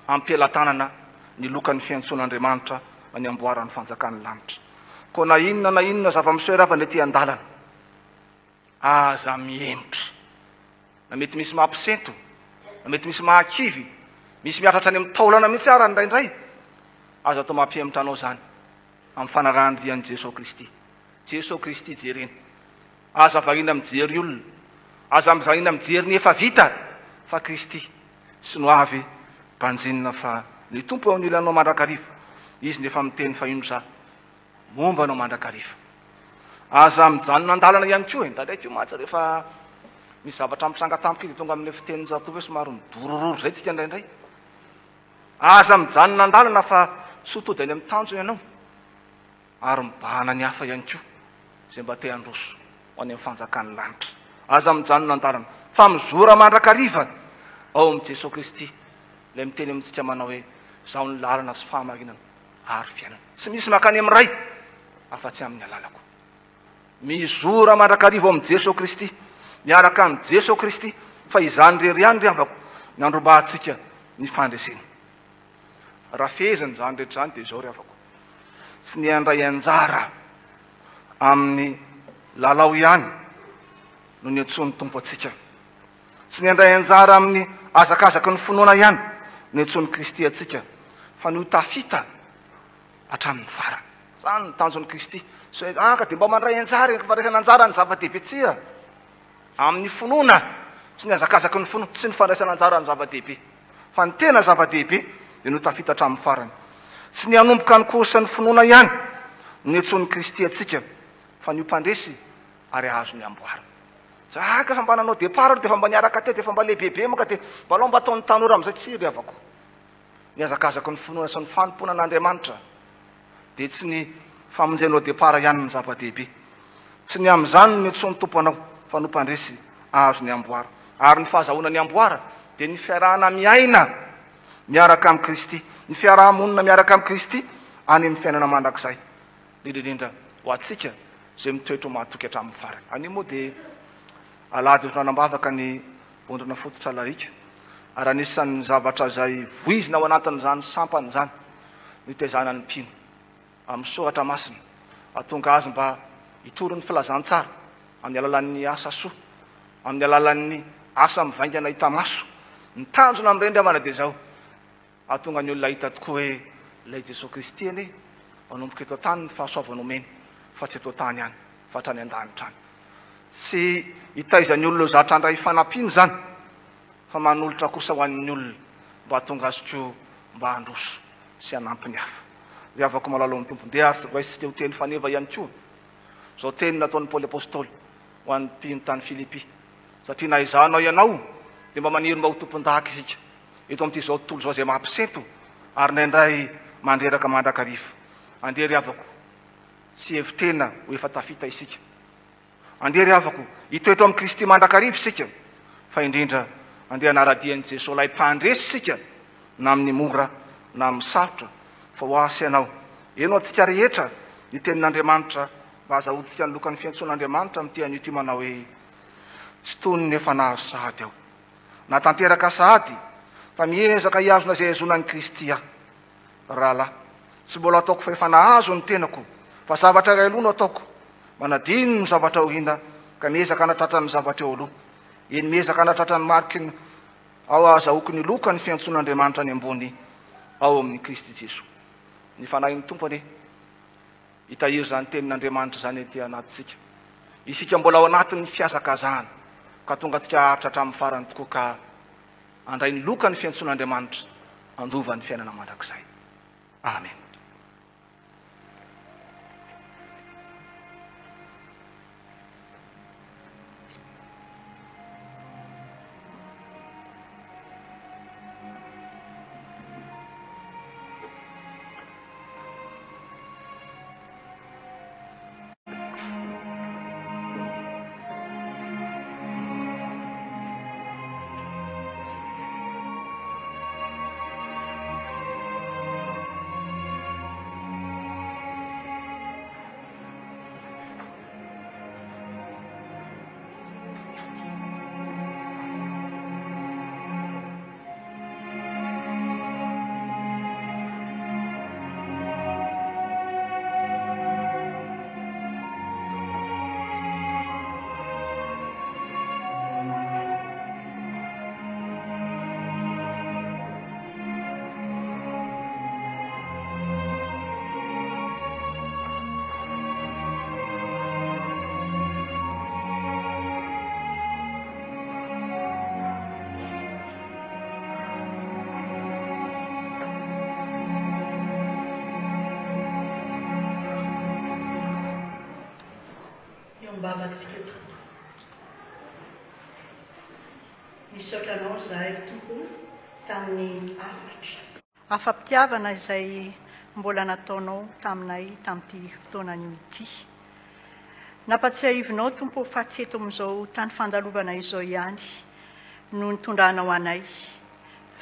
ampelantanana ny lokan'ny fiantson'Andriamanitra ny amboaran'ny fanjakan'ny lanitra. Ko na inona zava-miseho avy ny ety an-dalana. Aza miemitra. Na mety misy mampisento, na mety misy mahakivy, misy miatratra any amin'ny taolana mihitsy ara indraindray. Aza atao mampiemitra anao zany amin'ny fanarahany vian'i Jesosy Kristy. Jesosy Kristy jereny. Aza variana mijery olona. Aza variana mijery ny efa vita fa Kristy sy no avy mpanjinina fa ny tompo eo anilanao mandrakariva. Izy nefa miteny fa ino za momba anao mandrakariva. Aza mijanona an-dalana ihany koa ndraiky io matsy rehefa misy zavatra mitsangatampoka tonga amin'ny fiteniny zatovy hoe somary midorororo zay tsika indraindray. Aza mijanona an-dalana fa tsy ho tody any amin'ny tanjony ianao ary mibahana ny hafa ihany koa zay mba te handroso ho any amin'ny fanjakan'ny lanitra. Aza mijanona an-dalana fa mizora mandrakariva ao amin'ny Jesosy Kristy ilay miteny amintsika manao hoe zaho ny lalana sy fahamarinana ary fiainana. Tsy misy makany amin'ny ray afa-tsy amin'ny alalako. Mizora mandrakariva ao amin'ny Jesosy Kristy, miaraka amin'ny Jesosy Kristy, fa izany rery ihany ry avako ny andrombahantsika ny fandresena. Raha fehezany zany rehetra zany dia izao ry avako. Tsy ny andray anjara amin'ny lalao ihany no ny antsoin'ny tompo atsika. Tsy ny andray anjara amin'ny azakazaky ny finoana ihany no antsoin'ny Kristy atsika, fa ny tafita hatramin'ny farany. Zany ny tanjon'ny Kristy. Ka dia mba mandray anjara fandraisana anjara ny zava-dehibe tsia amin'ny finoana sy ny azakazaky ny finoana sy ny fandraisana anjara ny zava-dehibe, fa ny tena zava-dehibe dia no tafita hatramin'ny farany. Tsy ny hanomboka ny kosa ny finoana ihany no antsoin'ny Kristy atsika, fa ny mpandresy ary ahazo ny amboara. Ka fa mba nanao départ dia fa mba niaraka te dia fa mba lehibebe moka dia mbalao mba ataon'ny tanora amin'izay tsy ry avako. Ny azakazaky ny finoana sy ny fanompona an'Andriamanitra dia tsy ny famonjenao départ ihany ny zava-dehibe. Tsy ny amin'izany ny antsoin'ny tompo anao, fa no mpandresy ahazo ny amboara. Ary ny fahazahoana ny amboara dia ny fiarahana miaina miaraka amin'ny Kristy, ny fiarahamonina miaraka amin'ny Kristy any amin'ny fiainana mandrakizay. Indrindra ho atsika izay mitoetra ho mahatoky hatramin'ny farany. Anio moa dia alady nanambavaka ny vondrona fototra larika, ary anisan'ny zavatra izay voizina ao anatin'izany sampany izany ny tezana ny mpino amin'ny soratra masina, ahatonga azy mba hitoro ny filazantsara amin'ny alalan'ny asa soa, amin'ny alalan'ny asa mivaingana hita maso. Ny tanjona amin'ny rendravana dia izao, ahatonga ny olona hita tokoa hoe ilay Jesosy Kristy anie manomboka eto tany ny fahasoavana omeny, fa tsy eto tany ihany fa hatrany an-danitra any. Tsy hitaizany olona zatra andray fanampiany zany, fa manolotra kosa ho an'ny olona mba hahatonga azy koa mba handroso sy hanampy ny hafa. Dia afaka malalo amin'ny tompo. Dia voaisitsika ho teny faneva ihany koa zao teny nataon'ny Paoly apôstôly ho an'ny mpino tany Filipi, satria na izahanao ianao dia mba maniry mba ho tompon-dahaka isika eto amin'ity zao tontolo zao zay mampisento ary naindray mandreraka mandrakariva. Andeha ry avako, tsy hevitena ho efa tafita isika. Andeha ry avako, hitoetra amin'ny Kristy mandrakariva isika, fa indrindra andeha hanaradian'i Jesosy ilay mpandresy isika na amin'ny mora na amin'ny sarotra, fa ho asy ianao. Eno antsika rehetra ny tenin'Andriamanitra mba azahoantsika ny lokan'ny fiantsoan'Andriamanitra amin'ity anio ity manao hoe tsy tony nefa nahazo sahady aho, na tanteraka sahady fa miezaka hiazona izay azonan'ny Kristy aho. Rahalahy, tsy mbola ataoko fa efa nahazo ny tenako, fa zavatra iray aloha no ataoko, manadino ny zavatra ohina ka miezaka hanatratra ny zavatra eo aloha. Eny miezaka hanatratra ny mariky ao azahoako ny lokan'ny fiantson'Andriamanitra any ambony ao amin'ny Kristy Jesosy. Ny fanahin'ny tompo anie hitahiry zany tenin'Andriamanitra zany ety anatintsika. Isika mbola ao anatin'ny fiazakazahana ka tonga tsika haritra hatramin'ny farany tokoa ka andray ny lokan'ny fiantson'Andriamanitra andova ny fiainana mandrakizay. Amen. vavatsika tompo. Misaotranao zahay tompo tamin'ny afatra. Afa-pitiavana izay mbola nataonao taminay tamin'ity fotoanan'io ity. Nampatsiahivinao tompo fa tsy eto amin'izao tany fandalovana izao ihany no nitondranao anay.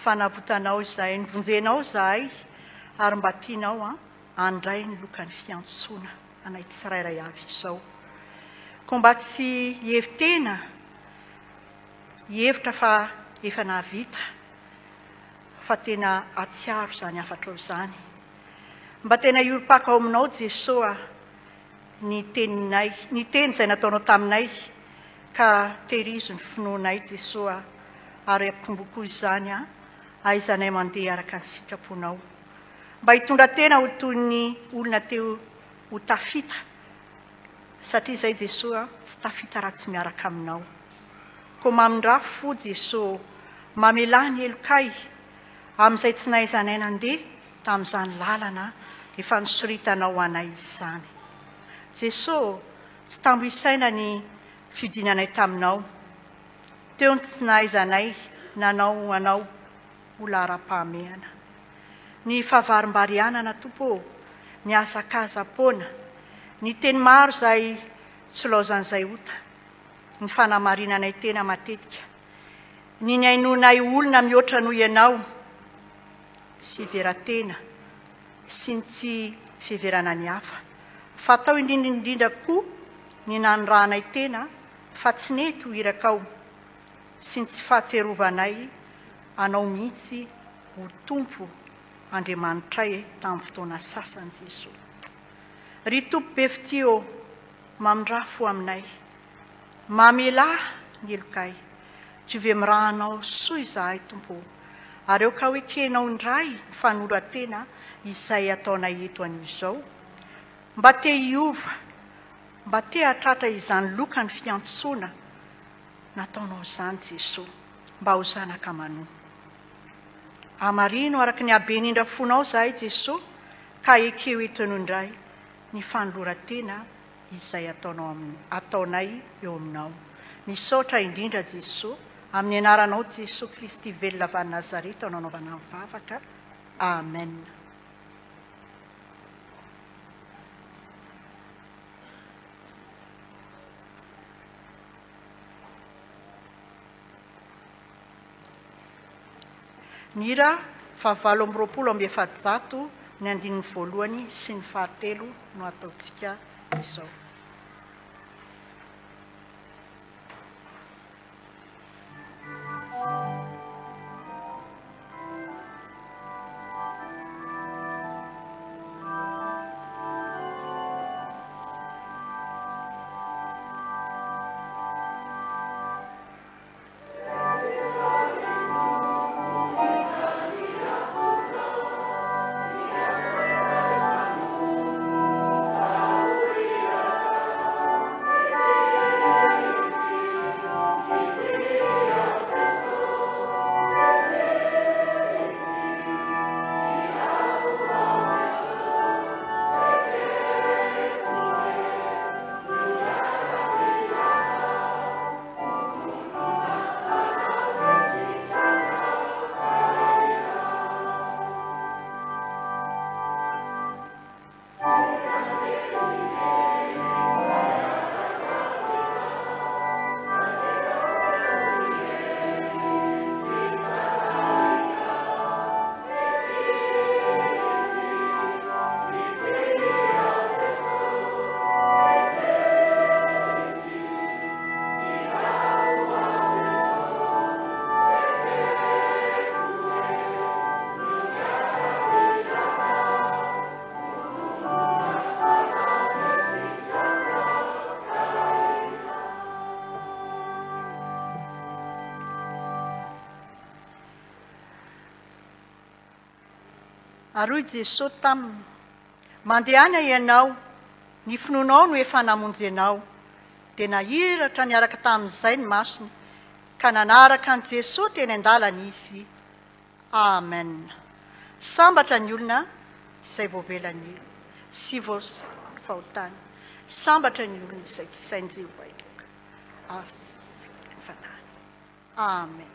Fa navotanao izahay, nivonjenao izahay ary mba tianao andray ny lokan'ny fiantsoana anay tsirairay avy izao. Ko mba tsy hevitena, hevitra fa efa navita, fa tena atsiaro izany afatrao izany. Mba tena hiolopaka ao aminao Jesosy ny teninay, ny teny izay nataonao taminay, ka tehirizo ny finoanay Jesosy ary ampitombokoa izany aizanay mandeha araka ny sitraponao. Mba hitondra tena ho toy ny olona teo ho tafita, satria izay Jesosy tsy tafita raha tsy miaraka aminao. Ko mamindra fo Jesosy, mamela ny elokay amin'izay tsy nahaizanay nandeha tamin'izany lalana efa nisoritanao anay izany. Jesosy, tsy tambo isaina ny fidinanay taminao. Teo tsy nahaizanay nanao anao ho lara-pahamehana. Ny fahavarim-barianana tompo, ny azakazapoana, ny teny maro izay tsy laozan'izay ota, ny fanamarinanay tena matetika, ny hainoanay olona mihoatra noho ianao, fiveran-tena sy ny tsy fiverana ny hafa. Fatao indrindra koa ny nanoranay tena fa tsy nety ho irakao sy ny tsy fahatserovanay anao mihitsy ho tompo Andriamanitray tamin'ny fotoana sasany Jesosy. Ry tompo be fitio, mamindra fo aminay, mamela ny elokay, tsy ve mirahanao soa izahay tompo, ary eo ka hoe kenao indray ny fanoratena izay ataonay eto an'izao. Mba te hiova, mba te hatratra izany lokany fiantsoana nataonao izany Jesosy, mba ho zanaka manoa. Amarino araka ny haben'indra fonao izahay Jesosy, ka ekeo eto indray ny fanoloran-tena izay ataonay eo aminao. Misaotra indrindra Jesosy, amin'ny anaranao Jesosy Kristy velona avy Nazareta ao nanaovana mivavaka. Amen. Mira fa 720 ny andininy voalohany sy ny fahatelo no ataontsika izao. Aroy Jesosy taminy, mandehana ianao, ny finoanao no efa namonjy ianao, dia nahiratra niaraka tamin'izay ny masony, ka nanaraka an' Jesosy teny an-dalana izy. Amen. Sambatra ny olona izay voavelany elo sy fahotany. sambatra ny olona izay tsy sainjio baikoka fanany. Amen.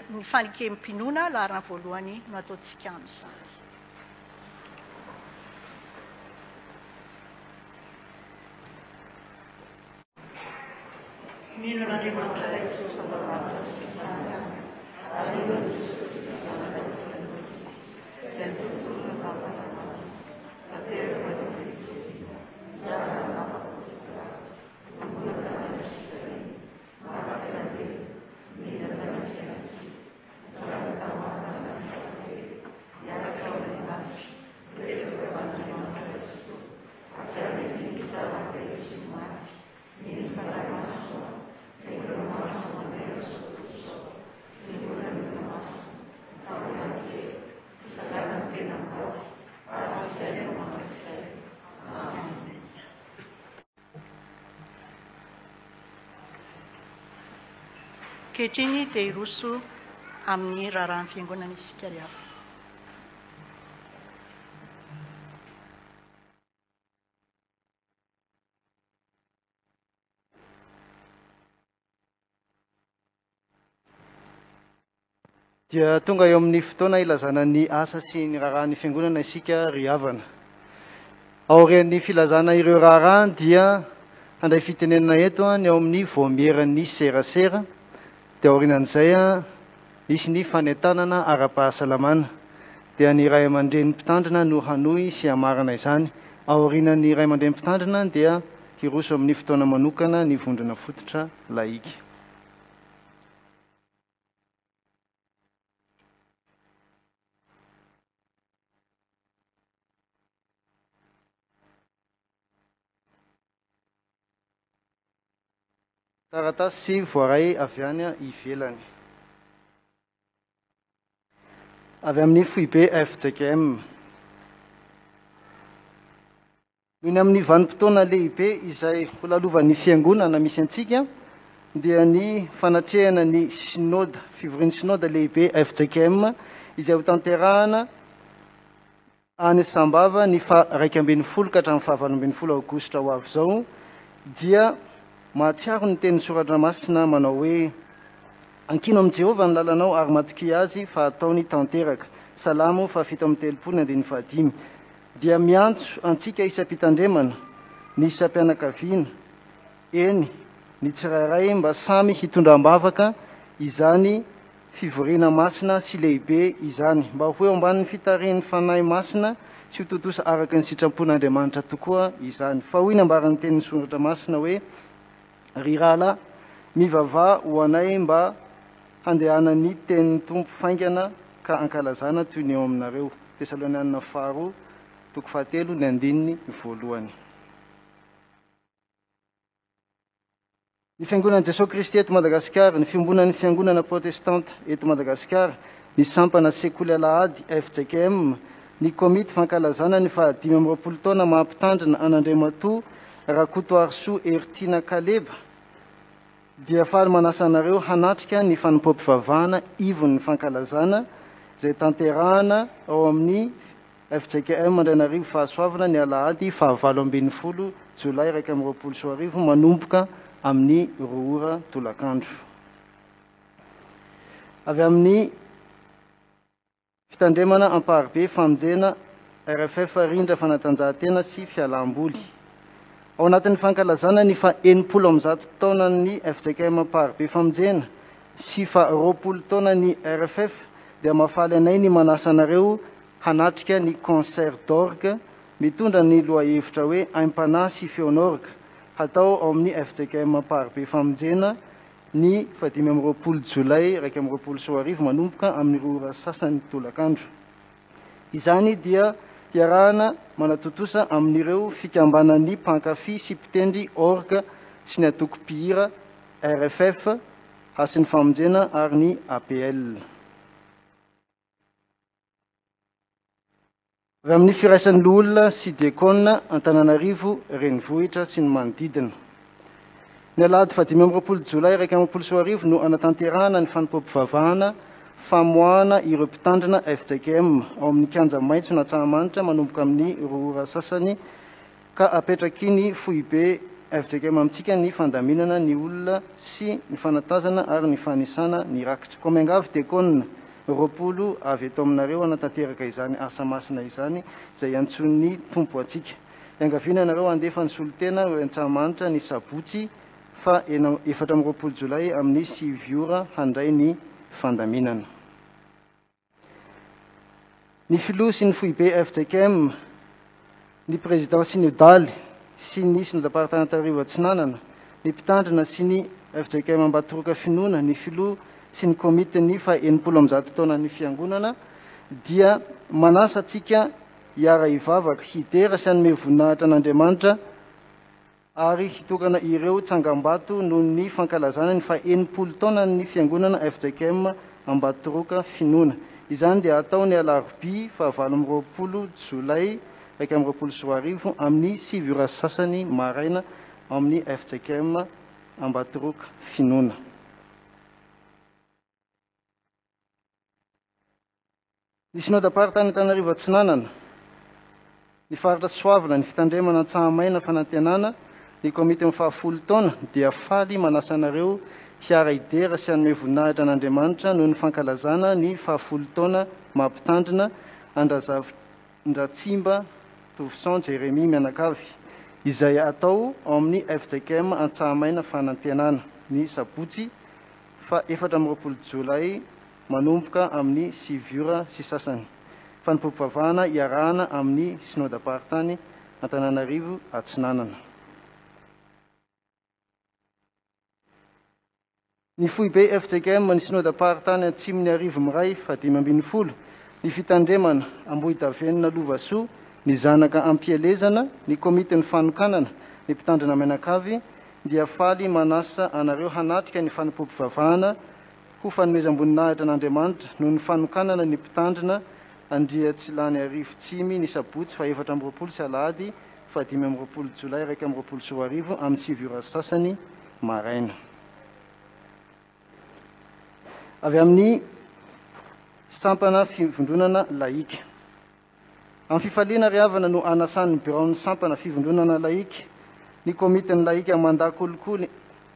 Ny fanekem-pinoana larina voalohany no ataontsika amin'izany. Mino n'Andriamanitra ilay Jesosy fanavahana sy fizarana, ary eo ny Jesosy Kristy zanaka ny Tenan'Izy, izay nitontolo ny vavaka azy, nateraka ny fitsizina, zara navakotoka, nombolaka ny sitany, mafaka ny minana ny fiaintsy, zanaka makana ny fate, miaraka amin'ny lanitra, rehefa Andriamanitra Jesosy, avy any fizaraka izy maty, ny fanamaso. Kehitriny dia hiroso amin'ny raharahany fiangonana isika rehetra. Dia tonga eo amin'ny fotoana ilazana ny asa sy ny raharahany fiangonana isika ry havana. Aorian'ny filazana ireo raharahany dia handray fitenenana eto ny ao amin'ny voamieran'ny serasera. Dia aorian'izay misy ny fanentanana ara-pahasalamana. Dia ny ray aman-dren'ny mpitandrina no hanohy sy hamarana izany. Aorian'ny ray aman-dren'ny mpitandrina dia hiroso amin'ny fotoana manokana ny vondrona fototra laika. Taratasy voaray avy any ivelany. Avy amin'ny foibe FJKM. Noho ny amin'ny vanim-potoana lehibe izay ho lalovan'ny fiangonana misy antsika, dia ny fanatrehana ny synode, fivorian'ny synode lehibe FJKM izay ho tanterahana any Sambava ny 2 ka hatramin'ny 7 aogositra ho avy zao dia mahatsiaro ny teny soratra masina manao hoe ankino amin'i Jehovah ny lalanao ary matoky azy fa ataony tanteraka. Salamo 7:35. Dia miantso antsika isam-pitandremana ny isam-pianakaviana eny ny tsirairay mba samy hitondram-bavaka izany fivoriana masina sy lehibe izany, mba ho eo ambanin'ny fitarian'ny fanahy masina sy ho totosa araka ny sitrapon'Andriamanitra tokoa izany. Fa hoy ny ambaran'ny tenin'ny soratra masina hoe ry rahalahy mivavah ho anay mba handehanany tenin'ny tompo faingana ka ankalazana toy ny eo aminareo. Tesalonianina 2:7-1. Ny fiangonan'i Jesosy Kristy eto Madagasikara, ny fiombonan'ny fiangonana protestanta eto Madagasikara, ny sampana sekoly alahady FJKM, ny komity fankalazana ny 520 taona mahampitandrina an'Andriamatoa Rakotoarisoa Ertina Kaleba dia faly manasa anareo hanatrika ny fanampom-pivavahana ivon'ny fankalazana izay tanterahana ao amin'ny FJKM Andrainarivo Fahasoavana ny alahady 20 Jolay 2024 manomboka amin'ny 2 ora tolakandro. Avy amin'ny fitandremana amparibe famonjena RFF rindra fanatanjahantena sy fialamboly. Ao anatin'ny fankalazana ny 70 taona ny FJKM amparibe famonjena sy 20 taona ny RFF dia mahafaly anay ny manasa anareo hanatrika ny concert d'orgue mitondra ny lohahevitra hoe aim-panahy sy feon'orgue hatao ao amin'ny FJKM amparibe famonjena ny 15 Jolay 2024 manomboka amin'ny 2 ora sasany tolakandro. Izany dia tiarahana manatotosa amin'ireo fikambanan'ny mpankafy sy mpitendry orgue sy ny atoko mpihira RFF hasin'ny famonjena ary ny APL. Avy amin'ny firaisan'ny olona sy diakona Antananarivo renivohitra sy ny manodidina. Ny alahady 15 Jolay 2024 no anatanterahana ny fanampom-pivavahana famoahana ireo mpitandrina FJKM ao amin'ny kianja maitso na Antsahamanitra manomboka amin'ny 2 ora sasany ka apetraky ny foibe FJKM amintsika ny fandaminana ny olona sy ny fanatazana ary ny fanisana ny rakitra. Komengavy diakona 20 avy eto aminareo anatanteraka izany asa masina izany izay antson'ny tompo atsika. Iangaviana nareo andefa ny solotena Antsahamanitra ny sabotsy fa 14 Jolay amin'ny 7 ora handray ny fandaminana. Ny filoha sy ny foibe FJKM, ny président synodaly sy ny synodapartenantarivo Atsinanana, ny mpitandrina sy ny FJKM Ambatoroka Finoana, ny filoha sy ny komite ny 70 taona ny fiangonana dia manasa atsika hiara hivavaka hidera sy hanome voninahitra an'Andriamanitra ary hitokana ireo tsangambato noho ny fankalazana ny 70 taona ny fiangonana FJKM Ambatoroka Finoana. Izany dia atao ny alarobia 20 Jolay 2024 amin'ny 7 ora sasany maraina amin'ny FJKM Ambatoroka Finoana. Ny synodapartany Antananarivo Atsinanana, ny faritra Soavana, ny fitandremana Antsahamaina fanantenana, ny komite amin'ny 10 taona dia faly manasa anareo hiara hidera sy hanome voninahitra an'Andriamanitra noho ny fankalazana ny 10 taona mampitandrina Andratsimba Tovisan Jeremia Mianakavy izay atao ao amin'ny FJKM Antsahamaina fanantenana ny sabotsy fa 14 Jolay manomboka amin'ny 7 ora sy sasany. Fanampom-pivavahana iarahana amin'ny synodapartany Antananarivo Atsinanana. Ny foibe FJKM ny synodapartany Atsimon'ny Arivo Miray 15 ny fitandremana Ambohitavenina Lovasoa, ny zanaka ampielezana, ny komite ny fanokanana, ny mpitandrina Menakavy dia faly manasa anareo hanatrika ny fanampom-pivavahana ho fanomezam-boninahitra an'Andriamanitra noho ny fanokanana ny mpitandrina Andriatsilany Arivo Tsimy ny sabotsy 14 sy alahady 15 Jolay 2024 amin'ny 7 ora sasany maraina. Avy amin'ny sampana fivondronana laika. amin'ny fifaliana ry havana no anasan'ny bureau-ny sampana fivondronana laika ny komitiny laika mandà kolikoly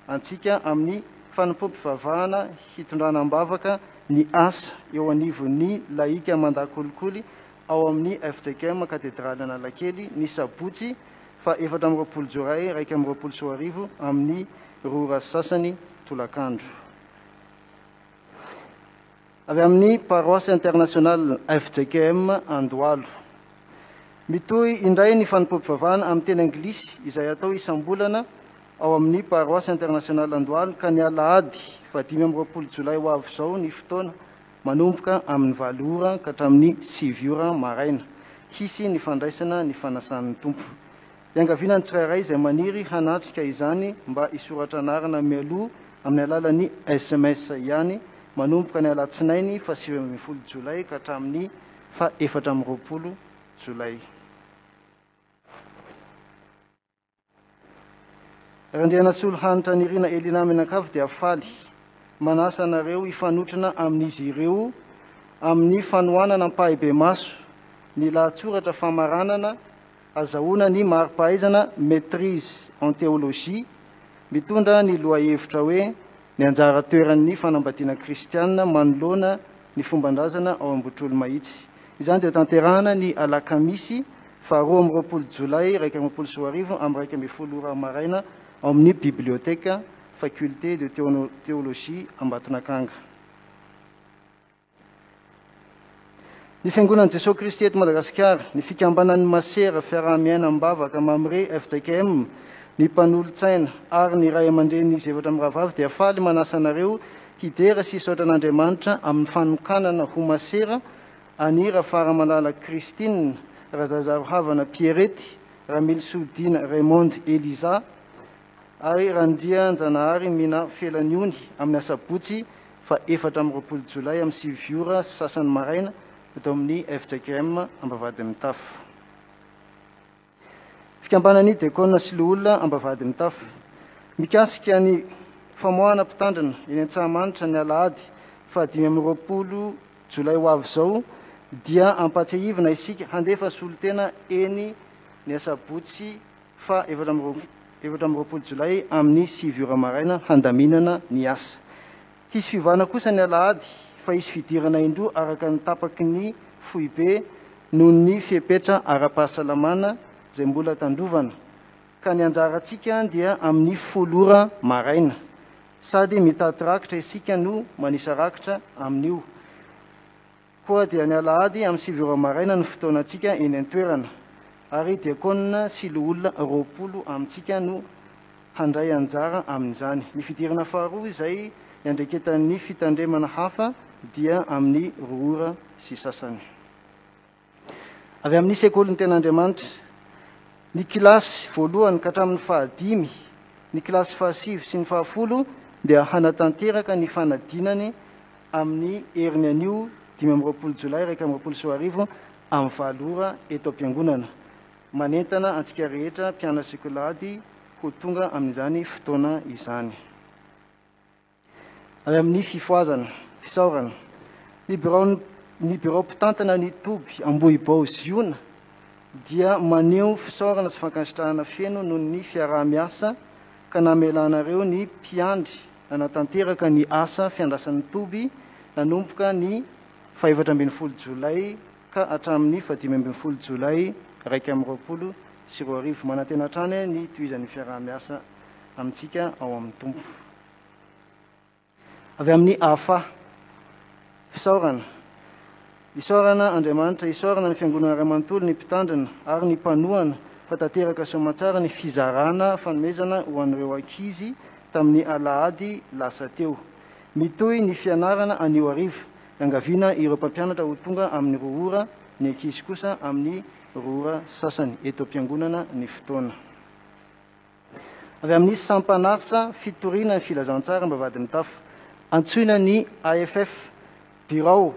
antsika amin'ny fanampom-pivavahana hitondranam-bavaka ny asa eo anivon'ny laika mandà kolikoly ao amin'ny FJKM katedraly Analakely ny sabotsy fa 4 jolay 2024 amin'ny 2 ora sasany tolakandro. Avy amin'ny paroisse internationale FJKM Andohalo. Mitohy indray ny fanampom-pivavahana amin'ny teny anglisy izay atao isam-bolana ao amin'ny paroisse internationale Andohalo ka ny alahady 25 jolay ho avy izao ny fotoana manomboka amin'ny 8 ora ka hatramin'ny 7 ora maraina. Hisy ny fandraisana ny fanasan'ny tompo. Iangaviana ny tsirairay izay maniry hanatrika izany mba isoratra anarana mialoha amin'ny alalan'ny SMS ihany manomboka ny alatsinainy 7 jolay ka hatramin'ny 14 jolay. Randriana solohanitra nirina Elina Menakavy dia faly manasa anareo ifanotrana amin'izy ireo amin'ny fanohanana ampahibe maso ny lahatsoratra famaranana azahoana ny mari-pahaizana maîtrise en théologie mitondra ny lohahevitra hoe ny anjara toeran'ny fanambadiana kristianina manoloana ny fombandrazana ao Ambohitrolo Mahitsy. Izany dia tanterahana ny alakamisy 2 jolay 2024 amin'ny 12 ora maraina ao amin'ny biblioteka faculté de théologie Ambatonakanga. Ny fiangonan'i Jesosy Kristy eto Madagasikara, ny fikambanan'ny masera fiaraha-miaina am-bavaka Mamre FJKM, ny mpanolontsaina ary ny ray aman-dren'izy efatra mirahavavy dia faly manasa anareo hidera sy hisaotra an'Andriamanitra amin'ny fanokanana ho masera any Rafaramalala Kristine, Razazaro Havana Pierrety, Ramil Soudina Raymond Eliza ary Randria Njanahary Mina Felaniony amin'ny asabotsy 4 jolay amin'ny 7 ora sasany maraina eto amin'ny FJKM Ambavady Mitafo. Fikambanan'ny Dekona sy Loholona Ambavady Mitafo mikasika ny famoahana mpitandrina eny Antsahamanitra ny alahady 15 jolay ho avy izao dia ampatsiahivina isika handefa solotena eny ny asabotsy 14 jolay amin'ny 7 ora maraina handaminana ny asa. Hisy fivana kosa ny alahady fa hisy fidirana indroa araka ny tapaky ny foibe noho ny fiepetra ara-pahasalamana izay mbola tandrovana ka ny anjarantsika dia amin'ny 10 ora maraina sady mitady rakitra isika no manisa rakitra amin'io. Koa dia ny alahady amin'ny 7 ora maraina ny fotoanantsika eny an-toerana ary diakonina sy loholona 20 amintsika no handray anjara amin'izany. Ny fidirana faharoa izay iandreketan'ny fitandremana hafa dia amin'ny 2 ora sy sasany. Avy amin'ny sekolin'ny ten'Andriamanitra, ny kilasy voalohany ka hatramin'ny 15, ny kilasy 9 sy ny 10 dia hanatanteraka ny fanadinany amin'ny heriny anio 15 jolay 2024 amin'ny 9 ora eto am-piangonana. Manentana antsika rehetra mpianatra sekolady ho tonga amin'izany fotoana izany. Avy amin'ny fifoazana, fisaorana, ny bureau mpitantana ny Toby Ambohibao Ziona dia maneho fisaorana sy fankasitrahana feno noho ny fiaraha-miasa ka namelanareo ny mpiandry nanatanteraka ny asa fiandrasan'ny Toby nanomboka ny 14 jolay ka hatramin'ny 15 jolay 2024 manantena hatrany ny tohizan'ny fiaraha-miasa amintsika ao amin'ny tompo. Avy amin'ny afa fisaorana, isaorana Andriamanitra, isaorana ny fiangonana Ray Manontolo ny mpitandrina ary ny mpanohana fa tanteraka soamantsara ny fizarana fanomezana ho an'ireo ankizy tamin'ny alahady lasa teo. Mitohy ny fianarana anio ariva, angaviana ireo mpampianatra ho tonga amin'ny 2 ora, ny ankizy kosa amin'ny 2 ora sasany eto am-piangonana ny fotoana. Avy amin'ny sampanasa fitoriana ny filazantsara Ambavady Mitafo, antsoina ny AFF Birao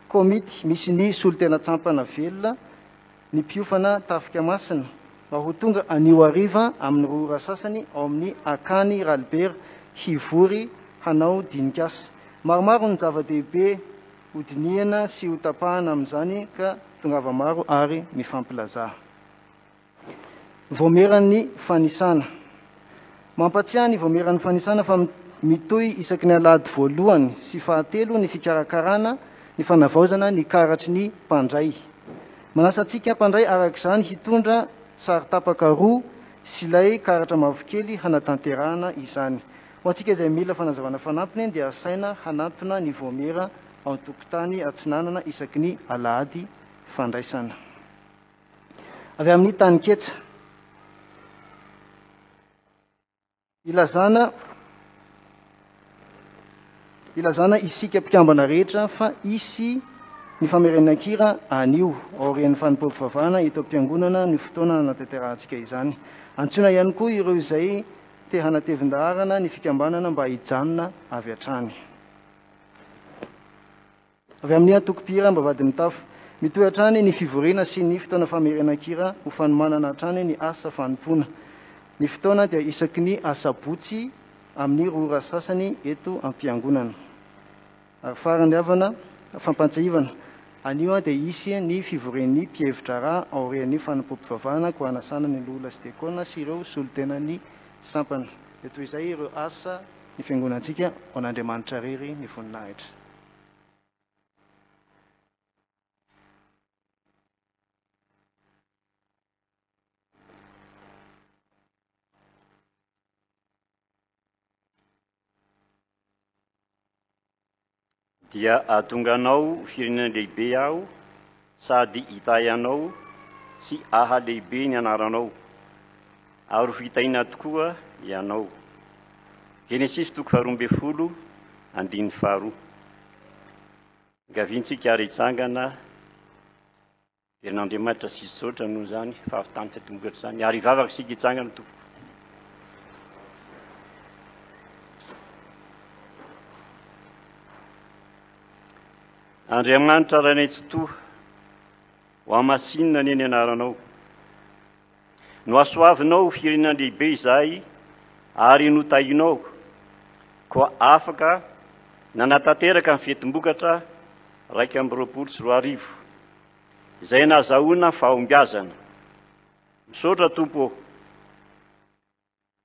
komity misy ny solotena tsampana velona ny mpiofana tafika masina mba ho tonga anio ariva amin'ny 2 ora sasany ao amin'ny Akany Ralbert Hivory hanao dinikasa. Maromaro ny zava-dehibe hodiniana sy hotapahana amin'izany ka tongava maro ary mifampilaza. Voameran'ny fanisana. Mampatsiahy ny voameran'ny fanisana fa mitoy isaky ny alady voalohany sy fahatelo ny fikarakarana ny fanavaozana ny karatry ny mpandray. Manasa antsika mpandray arak'izany hitondra sary tapaka roa sy ilay karatra mavokely hanatanterahana izany. Ho antsika izay mila fanazavana fanampiny dia asaina hanatona ny voamera ao an-tokotany atsinanana isaky ny alahady fandraisana. Avy amin'ny tany ketsa. Ilazana isika mpikambana rehetra fa isy ny famerenan-kira anio aorian'ny fanimpom-pivavahana eto am-piangonana ny fotoana hanatanterantsika izany. Antsoina ihany koa ireo izay te hanatevin-daharana ny fikambanana mba hijanona avy hatrany. Avy amin'ny atoko-pihira mba vadin'ny tafo. Mitohy hatrany ny fivoriana sy ny fotoana famerenan-kira ho fanomanana hatrany ny asa fanompoana. Ny fotoana dia isaky ny asabotsy amin'ny rora sasany eto am-piangonana. Ary farany havana fampantsahivana. Anio dia isy ny fivorian'ny mpievitra raha aorian'ny fanimpom-pivavahana ko hanasana ny lola sy tekona sy ireo solotenan'ny sampana. Eto izay ireo asa ny fiangonantsika ao an'Andriamanitra rery ny voninahitra. Dia atonganao firenena lehibe aho sady hitay anao sy aha lehibe ny anaranao ary fitaina tokoa ianao. Genesis 12:12 gavintsika ary hitsangana Herinandriamanitra sisy tsotra noho zany fahavitany fitombokatra zany ary hivavaka sika hitsangana tompo. Andriamanitra rainay tsy toa ho amasinina ny anaranao. No asoavinao firenena lehibe izay ary notahinao koa afaka nanatanteraka ny fihetombokatra 2:20 izay nazahoana fahombiazana. Misaotra tompo,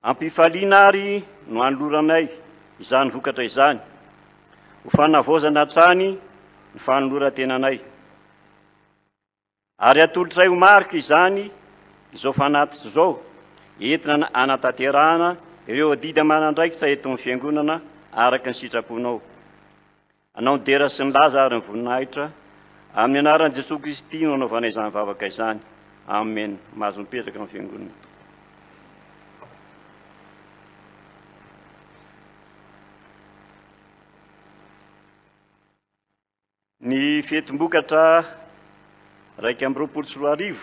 ampifaliana ary no anoloranay izany vokatra izany ho fanavaozana hatrany ny fanoloran-tenanay. Ary atolotray ho marika izany izao fanatitra izao entina anatanterahana ireo adida aman'andraikitra eto amin'ny fiangonana araka ny sitraponao. Anao ny dera sy ny laza ary ny voninahitra amin'ny anaran'i Jesosy Kristy no anaovana izany vavaka izany. Amen. Mahazo mipetraka amin'ny fiangonana. Ny fihetombokatra 2:20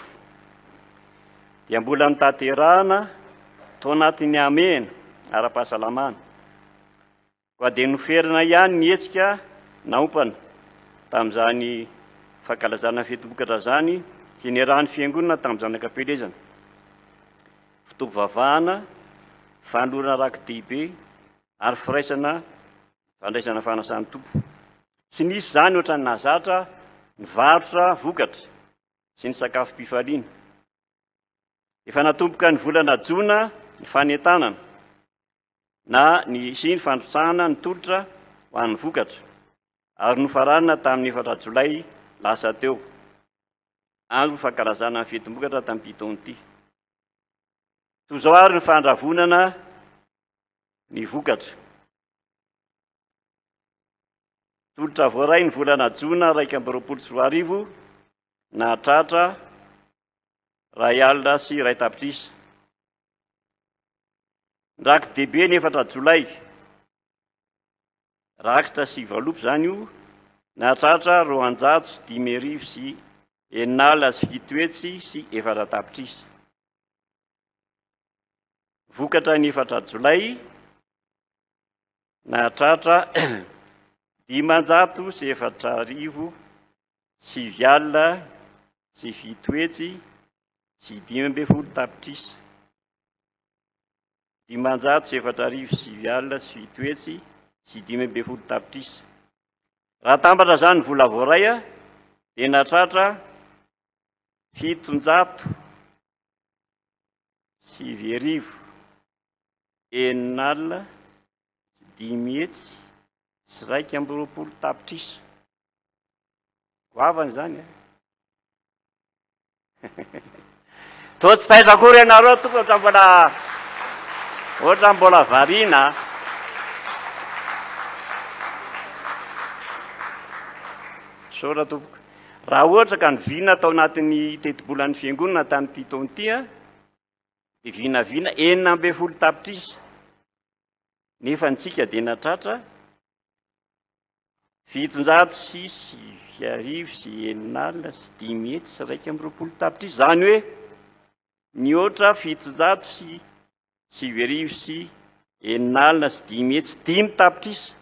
dia mbola nitanterahana tao anatin'ny amena ara-pahasalamana. Koa dia noferina ihany ny hetsika naompana tamin'izany fankalazana fihetombokatra zany sy ny rahan'ny fiangonana tamin'ny zanakam-pelezana. Fitovavahana, fanolorana rakidibe ary fandraisana fanasany tompo. Tsy nisy zany ohatran'ny nahazatra ny varotra vokatra sy ny sakafom-pifaliana. Efa natomboka ny volana Jona ny fanentanana na sy ny fandrotsahana ny tolotra ho an'ny vokatra ary nofaranana tamin'ny 4 Jolay lasa teo. Andro fankalazana ny fihetombokatra tamin'ny taona ity. Toy izao ary ny fandravonana ny vokatra. Tolotra voaray ny volana Jona 2:20 nahatratra 2 alina sy 2 tapitrisa. Rakidibe ny 4 Jolay rakitra sy 20 zany io nahatratra 205 sy 9 alina sy 7 hetsy sy 4 tapitrisa. Vokatra ny 4 Jolay nahatratra 500 sy 4,000 sy 9 alina sy 7 hetsy sy 12 tapitrisa. 500 sy 4,000 sy 9 alina sy 7 hetsy sy 12 tapitrisa. Raha tambatra zany vola voaray dia nahatratra 700 sivy arivo eninalina dimy hetsy sy raiky amby roapolo tapitrisa goavany zany e. Toa tsy fahita akory ianareo tompo ohatra mbola variana. Saora tompoko. Raha ohatra ka ny vina tao anatin'ny teti-bolan'ny fiangonana tamin'ity taona ity a, dia vinavina 9 tapitrisa. Nefa ntsika dia natratra 706 sivy arivo sy eninalina sy dimy hetsy sy raiky amby roapolo tapitrisa. Zany hoe nioatra 700 sy sivy arivo sy eninalina sy dimy hetsy 5 tapitrisa.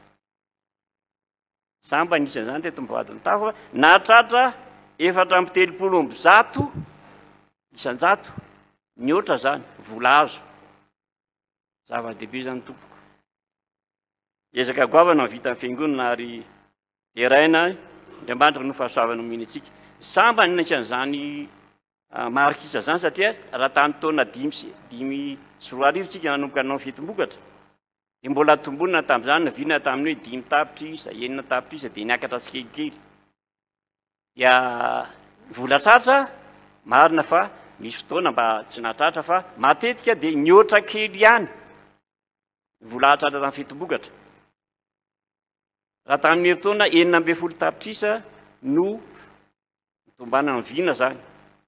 Samba nisan'izany teto mivadiny tafo natratra 430 isan-jato nioatra zany vola azo. Zava-dehibe zany tompoko. Ezaka goavana vita amin'ny fiangonana ary eraina Andriamanitra no fahasoavana omeny antsika. Samba nisan'izany marikisa zany satria raha tamin'ny taona 5 sy 10 tsika nanomboka nanao fihetombokatra. Dia mbola tombonina tamin'izany vina tamin'ny hoe 5 tapitrisa 9 tapitrisa dia niakatra tsikelikely. Dia vola tratra marina fa misy fotoana mba tsy natratra fa matetika dia nioatra kely ihany vola tratra tamin'ny fihetombokatra. Raha tamin'ny herintaona 9 tapitrisa no tombana ny vina zany.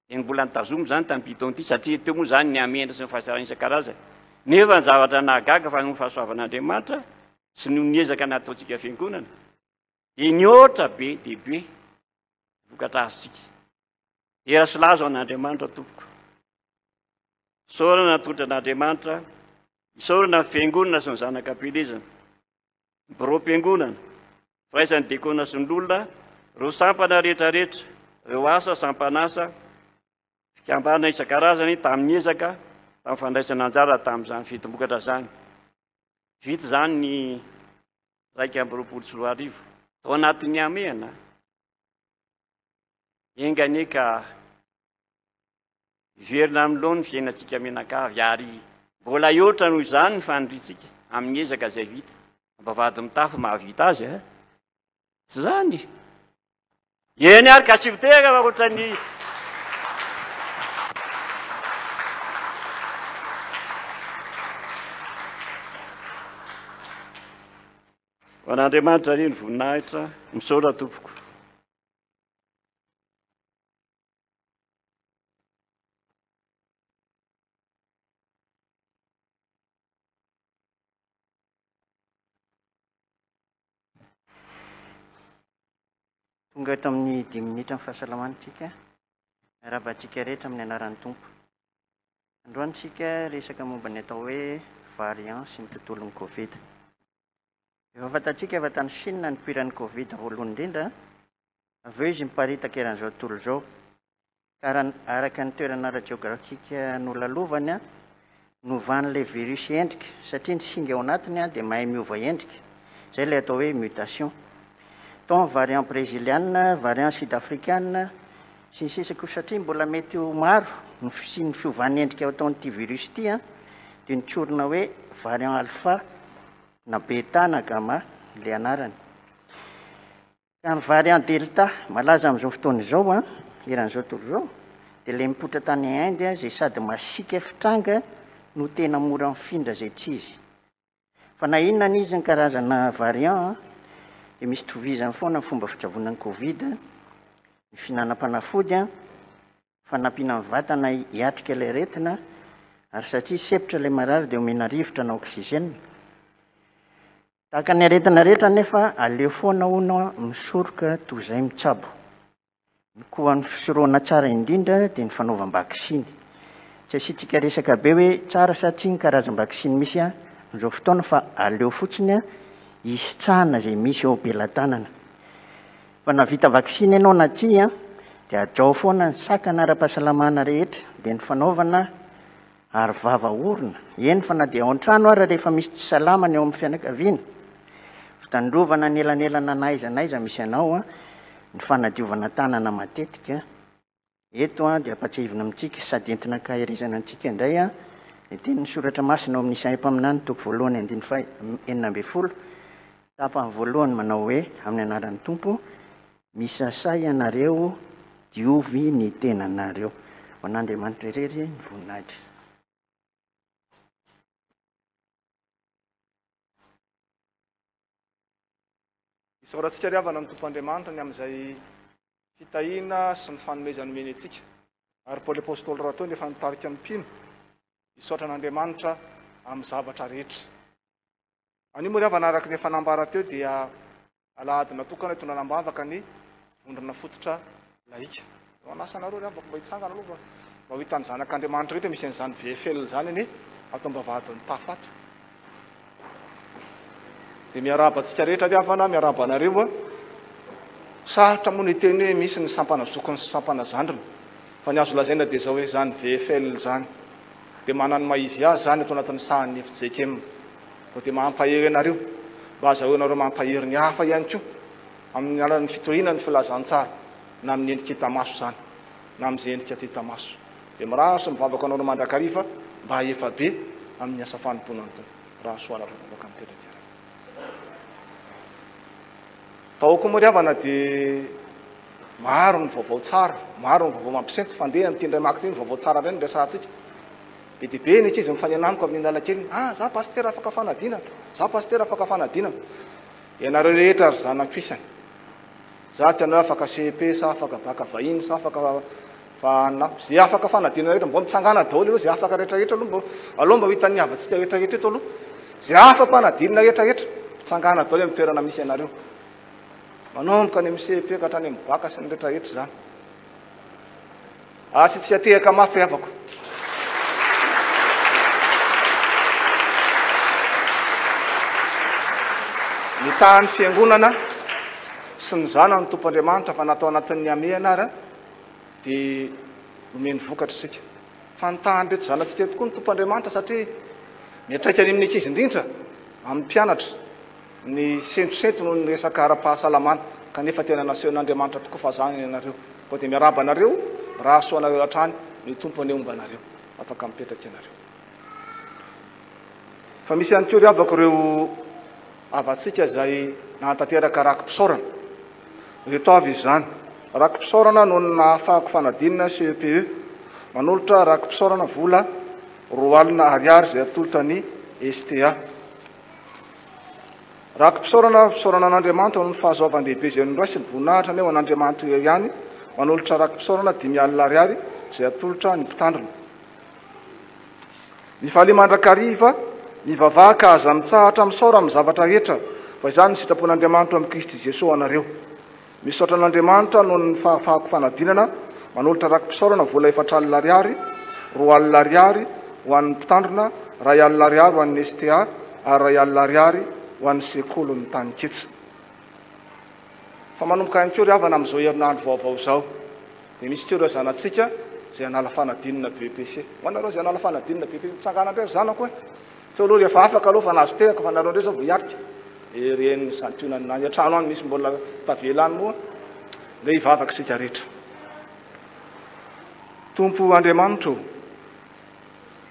Dia mbola nitazomy zany tamin'ny taona ity satria teo moa zany ny amendra sy ny fahasarana isan-karazany. Nefa ny zavatra nahagaga fa ny fahasoavan'Andriamanitra sy no niezaka nataontsika fiangonana dia nioatra be dia be vokatra azontsika. Era sy lazo an'Andriamanitra tompoko. Isaorana totra an'Andriamanitra, isaorana fiangonana sy ny zanakam-pielezana, biro-piangonana, firaisan'ny dekona sy ny olona, ireo sampana rehetrarehetra, ireo asa sampanasa, fikambana isan-karazany tamin'ny ezaka, tamin'ny fandraisana anjara tamin'izany fihetombokatra zany. Vita zany ny 120 tao anatin'ny amehana. Engane ka verina amin'loha ny fiainantsika menakavy ary mbola ioatra noho izany ny faniritsika amin'ny ezaka izay vita. Ampavady mitafy mahavita azy a. Tsy zany. Eny ary ka tsy miteka fa ohatrany ho an'Andriamanitra ry ny voninahitra misaotra tompoko. Tonga eto amin'ny 10 minitra amin'ny fahasalamantsika, arabantsika rehetra amin'ny anaran'ny tompo. Androantsika resaka momba ny atao hoe variant sy ny tontolon'ny Covid. Efa fantatsika efa tany Chine nipoiran'ny Covid voalohany indrindra, avy eo izy miparitaka eran'izao tontolo izao. Ka araka ny toerana ara-geografika nolalovany novan'ilay virus endrika, satria ny singa ao anatiny dia mahay miova endrika. Izay ilay atao hoe mutation. Tao variant brésiliana, variant sud-africaine, sy ny sisa koa satria mbola mety ho maro sy ny fiovan'ny endrika ao ataon'ity virus ity dia nitsorina hoe variant alpha na beta na gamma ilay anarany. Ka ny variant delta malaza amin'izao fotoana izao eran'izao tontolo izao dia ilay mipoitra tany Inde izay sady masika fitranga no tena mora mifindra izay tsy izy. Fa na inona n'izy ny karazana variant dia misy tovizany foana ny fomba fitravonan'ny Covid, ny fihinanam-panafody, fanampiana ny vatana hiatrika ilay retina, ary satria sepotra ilay marary dia omena rivotra na oksizena. Tahaka ny aretina rehetra nefa aleo foana hono misoroka toy izay mitsabo. Ny koa ny fisoroana tsara indrindra dia ny fanaovam-bakisiny. Tsy asiantsika resaka be hoe tsara satria ny karazam-bakisiny misy amin'izao fotoana fa aleo fotsiny hisitrahana izay misy eo am-pelantanana. Fa na vita vakisiny ianao na tsia dia ajao foana ny sakana ara-pahasalamana rehetra dia ny fanaovana ary vava orona. Eny fa na dia ao an-trano ary rehefa misy tsy salamana eo amin'ny fianakaviana. Fitandrovana ny elanelana n'aiza n'aiza misy anao, ny fanadiovana tanana matetika eto dia apatsahivina amintsika sady entina kahirizana antsika indray teny ny soratra masina ao amin'ny Isaia mpaminany toko voalohany 9:12 tapany voalohany manao hoe amin'ny anaran'ny Tompo misasay ianareo diovy ny tenanareo. Ho an'Andriamanitra irery ny voninahitra. Isaorantsika ry havana ny Tompoandriamanitra ny amin'izay fitahiana sy ny fanomezany meny antsika. Ary Paoly apôstôly raha tao efa nitarika ny mpino hisaotra an'Andriamanitra amin'ny zavatra rehetra. Anio moa ry havana araka ny efa nambara teo dia alahady natokana eto nanambavaka ny vondrona fototra laika. Anasanareo ry havako mba hitsangana aloha mba ho hitan'ny zanak'Andriamanitra rehetra misy an'izany VFL zany anie atao mbavahadiny tafato. Dia miarabantsika rehetra ry havana miarabanareo sarotra moa ny teny hoe misy ny sampana zokony sy sampana zandriny fa ny azo lazaina dia zao hoe zany VFL zany. Dia manany maizy azy zany atao anatin'ny sahan'ny FJKM. Dia mampahery anareo mba azahoanareo mampahery ny hafa ihany koa amin'ny alalan'ny fitoriana ny filazantsara na amin'ny endrika hitamaso zany na amin'izay endrika tsy hitamaso. Dia mirahatra sy mivavaka anareo mandrakariva mba efa be amin'ny asa fanomponany tony. Raha soanareo mivavaka amin'ny tena. Taoko moa ry havana dia maro ny vaovao tsara, maro ny vaovao mampisento fandeha ny tindray maky ny vaovao tsara ireny resantsika. Be dia be ny ankizy mifany anamiko amin'ny lalan-kely. Za pasitera afaka fanadinana, za pasitera afaka fanadinana. Ianareo rehetra ry zanam-pisany. Za tsy anareo afaka CP sa afaka baka vahiny sa afaka zay afaka fanadinana rehetra mbo mitsangana daholo aloha zay afaka rehetrarehetra aloha mba ho hitan'ny havatsika rehetrarehetra eto aloha. Zay afa-panadinana rehetrarehetra mitsangana daholo amin'ny toerana misy ianareo. Manomboka any amin'ny CP ka hatrany amin'ny baka sy ny rehetrarehetra zany. Tsy atehaka mafy havako. Ny tahan'ny fiangonana sy ny zana ny Tompoandriamanitra fa natao anatin'ny ameanara dia nomeny vokatra isika. Fa ny tahany rehetra zanantsika tokoa ny Tompoandriamanitra satria miatraika any amin'ny ankizy indrindra amin'ny mpianatra ny sentrosentro noho ny resaka ara-pahasalamana kanefa tena nasehon'Andriamanitra tokoa fa zany ianareo. Koa dia miarabanareo raha soanareo hatrany ny tompony ombanareo afaka mipetraka ianareo. Fa misy ihany koa ry havako ireo avatsika izay nahatanteraka rakim-pisaorana. Reto avy izany. Rakim-pisaorana noho ny nahafahako fanadinana CEPE manolotra rakim-pisaorana vola 4,000 ariary izay atolotra ny STA. Rakim-pisaorana fisaorana an'Andriamanitra no fahazoavan-dehibe izay nondraisy ny voninahitra ny eo an'Andriamanitra ihany manolotra rakim-pisaorana 5,000 ariary izay atolotra ny mpitandrina. Ny fahalia mandrakariva mivavaka aza mitsahatra misaora amin'ny zavatra rehetra fa izany ny sitrapon'Andriamanitra amin'ny Kristy Jesosy anareo. Misaotra an'Andriamanitra noho ny fahafahako fanadinana manolotra rakim-pisaorana vola 4,000 ariary, 2,000 ariary ho an'ny mpitandrina, 2,000 ariary ho an'ny STA ary 2,000 ariary ho an'ny sekolon'ny taniketsa. Fa manomboka ihany koa ry havana amin'izao herinandro vaovao izao dia misy teo ireo zanantsika izay anala fanadinana BEPC. Ho anareo izay anala fanadinana BEPC mitsangana indray ry zanako teo aloha rehefa afaka aloha fa nahazo tehaka fa nareo indray zao vao hiarika. Reny santionany any an-trano any misy mbola tavelany moa dia hivavaka isika rehetra. Tompo Andriamanitra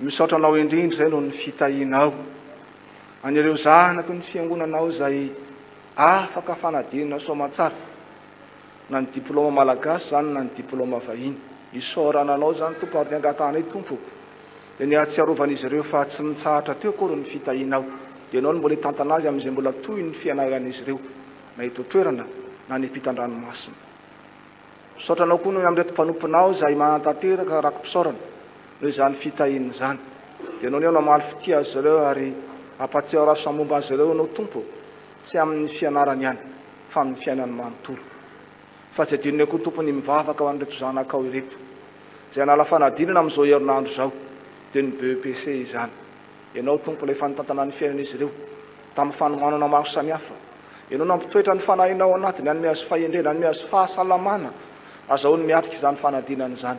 misaotra anao indrindra izay noho ny fitahianao an'ireo zanako ny fiangonanao izay afaka fanadinana soamantsara na ny diplôma malagasy zany na ny diplôma vahiny. Isaorananao zany Tompo ary niangatana Tompo dia ny ahatsiarovan'izy ireo fa tsy nitsahatra teo akory ny fitahianao dia ianao no mbola hitantana azy amin'izay mbola toy ny fianaran'izy ireo na eto toerana na ny ampitan-dranomasina. Misaotranao koa noho amin'ireo mpanomponao izay manatanteraka rakim-pisaorana noho izany fitahiana izany dia ianao no mamaly fitia azy ireo ary ampatsiaro aso momba azy ireo ianao Tompo tsy amin'ny fianarany ihany fa amin'ny fiainany manontolo. Fa tsy adinony koa Tompo ny mivavaka ho an'ireto zanakao ireto izay anala fanadinana amin'izao herinandro izao dia ny BEPC izany. Ianao Tompo ilay fanotantana ny fiainan'izy ireo tamin'ny fanomanana maro samihafa. Ianao nampitoetra ny fanahinao anatiny hanome azy fahendrena, hanome azy fahasalamana azahoany miatrika izany fanadinana izany.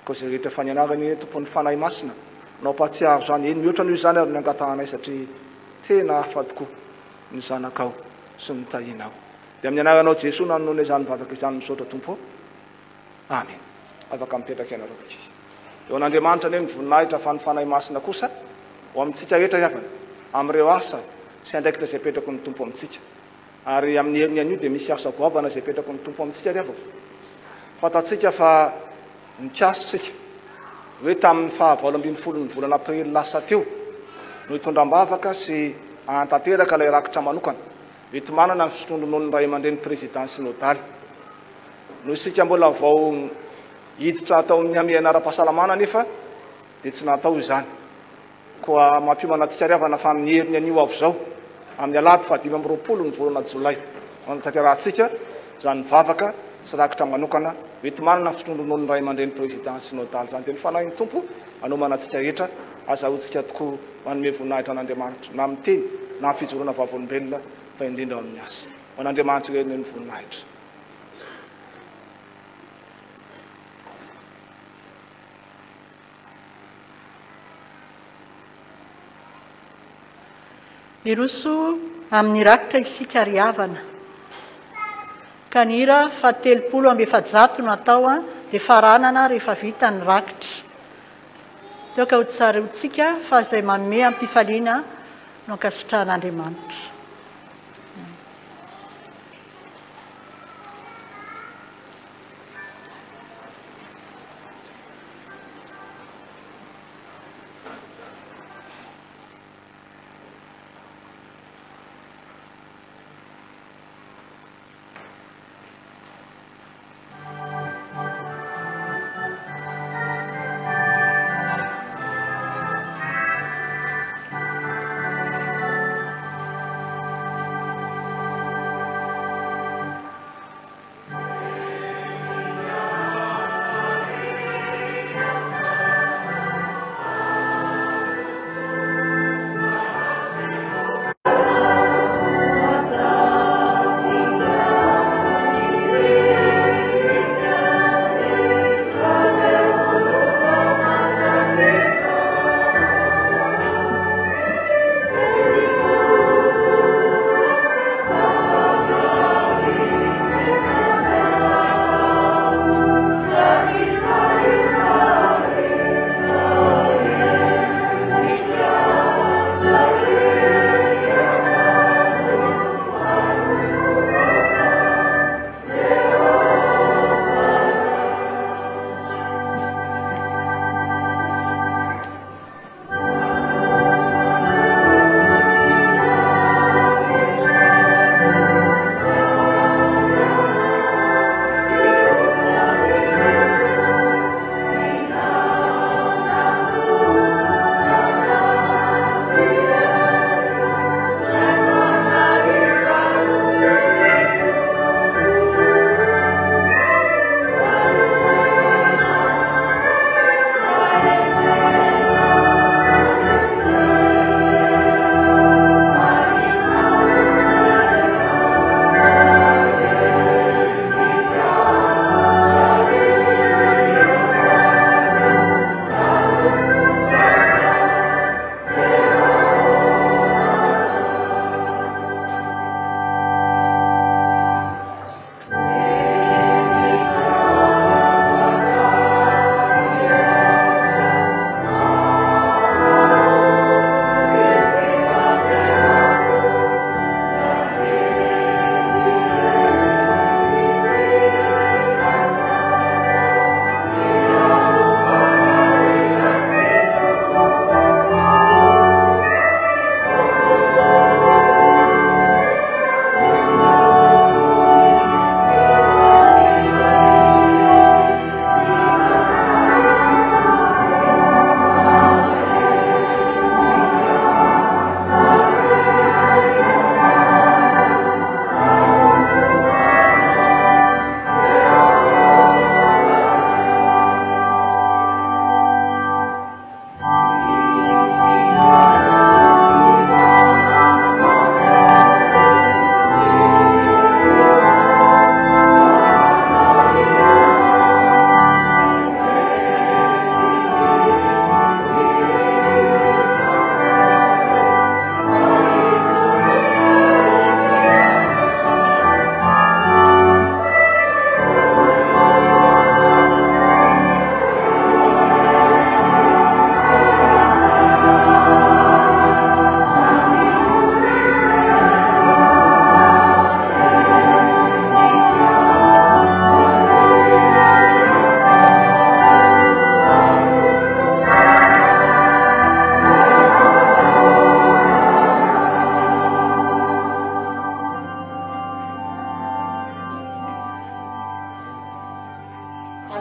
Koa izay rehetra fanianarany Tompo ny fanahy masina nao mpahatsiaro izany eny mihoatra noho izany ary ny angatanay satria tena hafa tokoa ny zanakao sy ny tahianao. Dia amin'ny anaranao Jesosy nanonoana izany mivavaka izany misaotra Tompo. Amen. afaka mipetraka ianareo izy eo an'Andriamanitra ny mivoninahitra fanofanay masina kosa ho amintsika rehetra iavana amin'ireo asa sy andraikitra izay petrako ny tompo amintsika ary amin'ny heriny an'io dia misy asa goavana izay petrako ny tompo amintsika riavako fatatsika fa nipiasitsika hoe tamin'ny 24 ny volana aprily lasa teo no hitondram-bavaka sy antanteraka ilay rakitra manokana etomanana ny fisotrondron'ny ray aman-dreny président synodaly no isika mbola vao hiditra atao amin'ny amiana ara-pahasalamana nefa dia tsy natao izany koa mampiomana antsika riavana fa amin'ny heriny an'io avy zao amin'ny alahady 5 ny volana jolay manatanterahantsika zany vavaka sy rakitra manokana etomanana ny fisotrondron'ny ray aman-dreny président synodaly zany dia ny fanahy ny tompo anomana antsika rehetra azahoantsika tokoa manome voninahitra an'Andriamanitra na amin'ny teny na amin'ny fijoroana vavolombelona fa indrindra amin'ny asa ho an'Andriamanitra ireny ny voninahitra. Iroso amin'ny rakitra isika riavana ka ny hira 700 no atao dia faranana rehefa vita ny rakitra teo ka ho tsarotsika fa izay manome ampifaliana no ankasitrahan'Andriamanitra.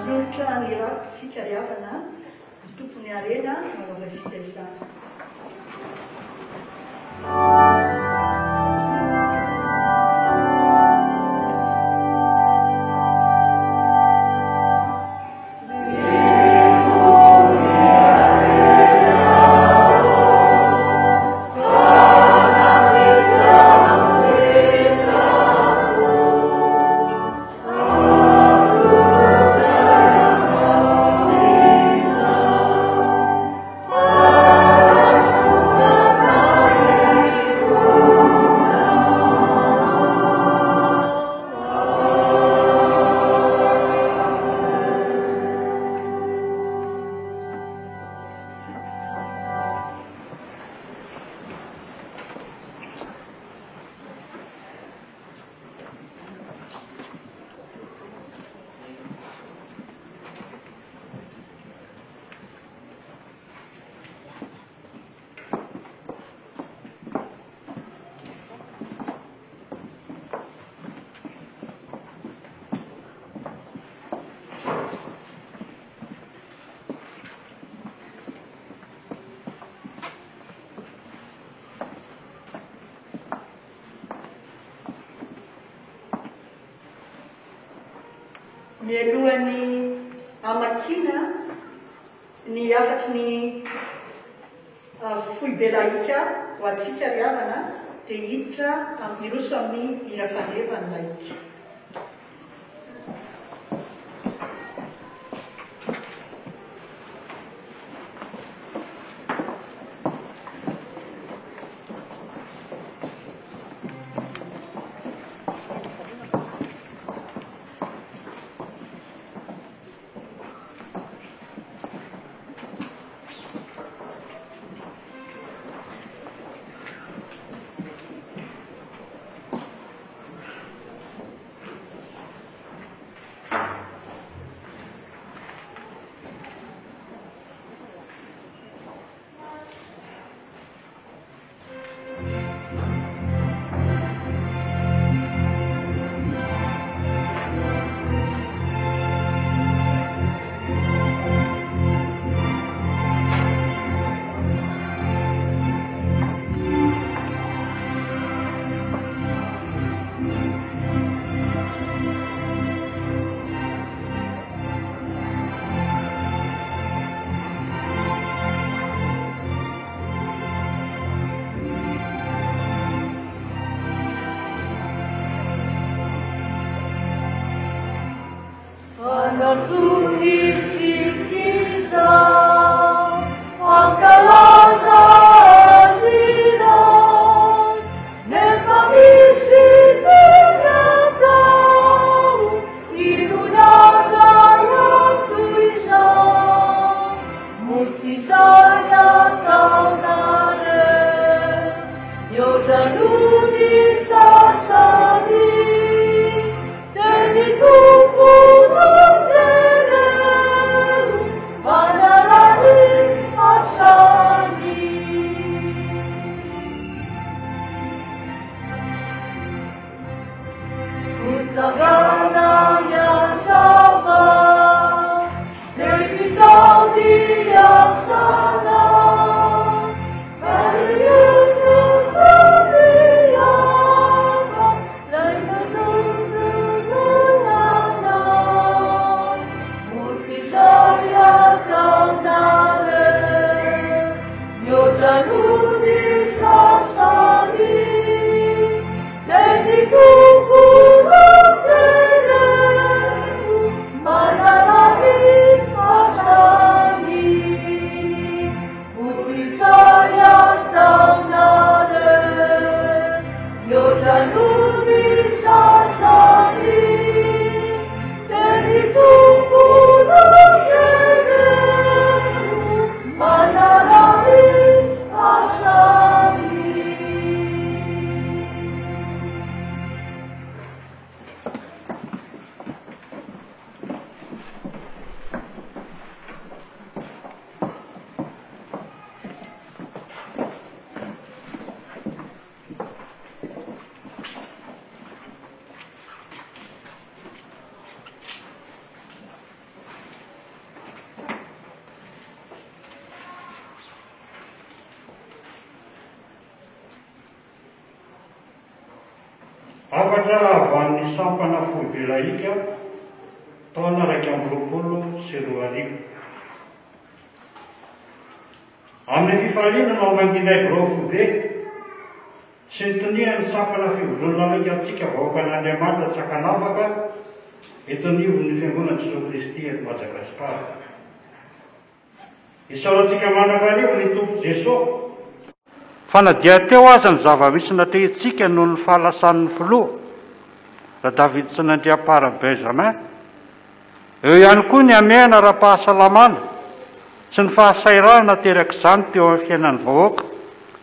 manolotra ny fikariavana ny tompony arena manaova sika izany. Mialohan'ny amakina ny afatry ny foibe laika ho aty fikariavana dia hiditra miroso amin'ny hira faneva ny laika. Kuku Afatra avan'ny sampana foibe laika taona 2024. Amin'ny fifaliana no manginay birao foibe sy ny tonihan'ny sampana fivondronana laika antsika vahoaka an'Andriamanitra Tsakanavaka eto anivon'ny Fiangonana Jesosy Kristy eto Madagasikara. Isaorantsika manakarivo ny Tompo Jesosy fa na dia teo aza ny zava-misy natrehintsika noho ny fahalasan'ny filoha ra David sy n'Andriampara Benjamin. Eo ihany koa ny amehana ara-pahasalamana sy ny fahasairana teraka izany teo amin'ny fiainan'ny vahoaka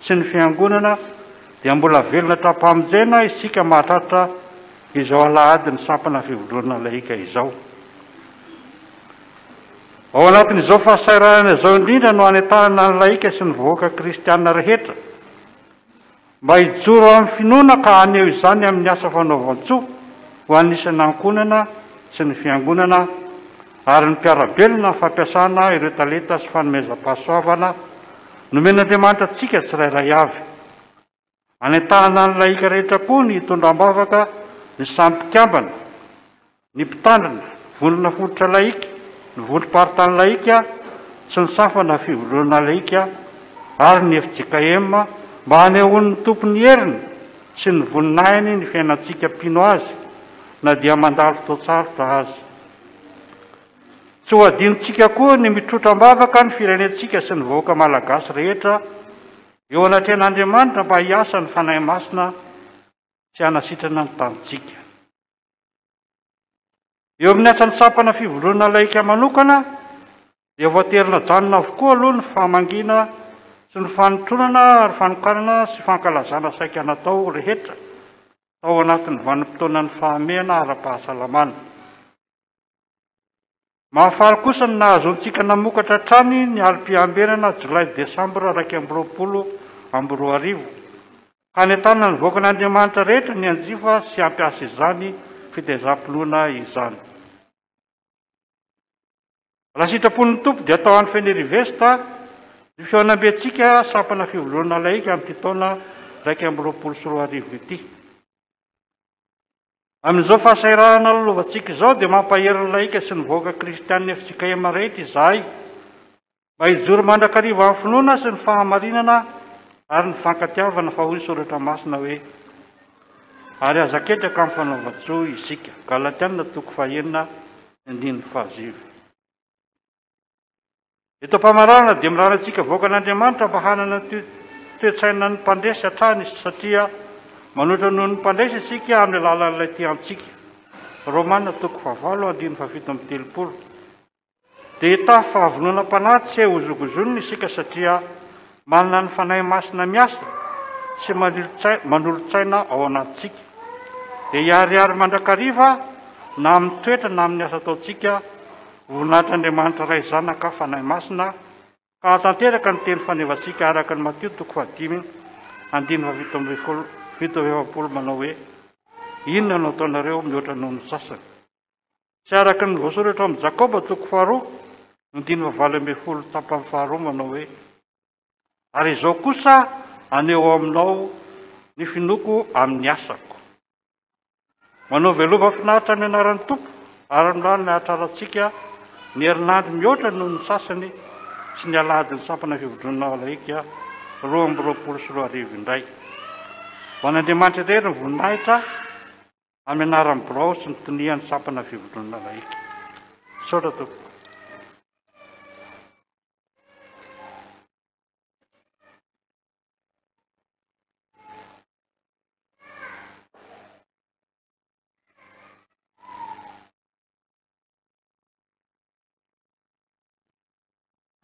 sy ny fiangonana dia mbola velona trapamonjena isika mahatratra izao alahady ny sampana fivondronana laika izao. Ao anatin'izao fahasairana izao indrindra no anentanana ny laika sy ny vahoaka kristianina rehetra mba hijoro amin'ny finoana ka aneo izany amin'ny asa fanaovan-tsoa ho anisany ankonana sy ny fiangonana ary ny mpiarabelona ny fampiasana ireo talenta sy fanomezam-pahasoavana nomen'Andriamanitra antsika tsirairay avy. Anentanana ny laika rehetra koa ny hitondram-bavaka, ny sampikambana, ny mpitandrina, vonona fototra laika, ny vondrom-paritany laika sy ny safana fivondronana laika ary ny FJKM mba hanehoan'ny tompony heriny sy ny voninahiny ny fiainantsika mpino azy na dia mandalo fotoantsarotra azy. Tsy ho adinontsika koa ny mitrotram-bavaka ny firenentsika sy ny vahoaka malagasy rehetra eo anatrehan'Andriamanitra mba hiasa ny fanahy masina sy hanasitrana ny tanitsika. Eo amin'ny asan'ny sampana fivondronana laika manokana dia voaterina janona avokoa aloha ny famangina sy ny fanotronana ary fanokanana sy fankalazana saika natao rehetra tao anatin'ny vanim-potoanan'ny fahamehana ara-pahasalamana. Mahafaly kosa ny nahazontsika namokatra trany ny alim-piambenana Jolay Desambra 2024 ka anentanana ny vahoaka an'Andriamanitra rehetra ny anjifa sy hampiasa izany fitezam-pinoana izany. Raha sitrapon'ny Tompo dia atao an'ny Fenerivesta ny feonambentsika sampana fivondronana laika amin'ity taona 2024 ity. Amin'izao fahasairana lolovantsika izao dia mampahery ny laika sy ny vahoaka kristianina FJKM rehetra izahay mba hijoro mandrakariva amin'ny finoana sy ny fahamarinana ary ny fankatiavana fa hoy ny soratra masina hoe ary aza-ketraka amin'ny fanaovan-tsoa isika. Galatiana 5:9-10. Eto am-pamarana dia mirana antsika vahoaka an'Andriamanitra mba hanana toe-tsaina ny mpandresy hatrany satria manoatra noho ny mpandresy isika amin'ny alalan'ilay tiantsika. Romana 5:7-7. Dia hita fahavononam-panahy tsy hozogozonina isika satria manana ny fanahy masina miasa sy manolo-tsaina ao anatintsika. Dia hiariary mandrakariva na amin'ny toetra na amin'ny asa ataontsika voninahitran'Andriamanitra ray zanaka fanahy masina ka hatanteraka ny teny fanevantsika araka ny Mateo 5:7 manao hoe inona no ataonareo mihoatra noho ny sasany. Sy araka ny voasoratra amin'ny Jakoba 2:2 tapany faharoa manao hoe ary izao kosa aneo aminao ny finoko amin'ny asako. Manao velova finaritra ny anaran'ny Tompo ary milany ny ahatrarantsika ny herinandro mihoatra noho ny sasany sy ny alahady ny sampana fivondronana laika 2024 indray. Ho an'Andriamanitra irery ny voninahitra amin'ny anaran'ny birao sy ny tonihan'ny sampana fivondronana laika. Saotra Tompo.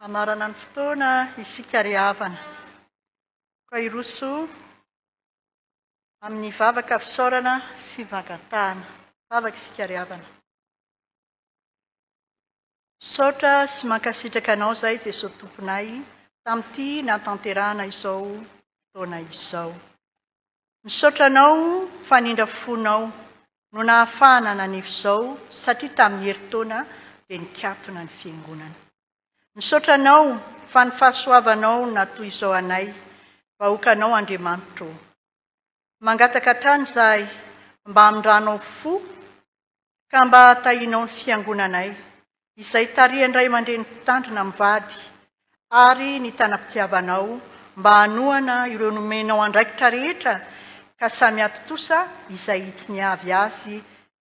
Amarana ny fotoana isika ry havana ka iroso amin'ny vavaka fisaorana sy vagatahana. Vavaka isika ry havana. Saotra sy mankasitraka anao izay Jesosy Tomponay tamin'ity natanterahana izao fotoana izao. Misaotra anao fanindra fonao no nahafahana nanivy izao satria tamin'ny herintaona dia nikatona ny fiangonana. Misaotra anao fa ny fahasoavanao natoy izao anay vahoakanao Andriamanitra. Mangataka trany izahay mba amin'nydranao fo ka mba tahinao ny fiangonanay izay tarihandray mandreny mpitandrina mivady ary ny tanam-pitiavanao mba hanoana ireo nomenao andraikitra rehetra ka samy atotosa izay tsy niavy azy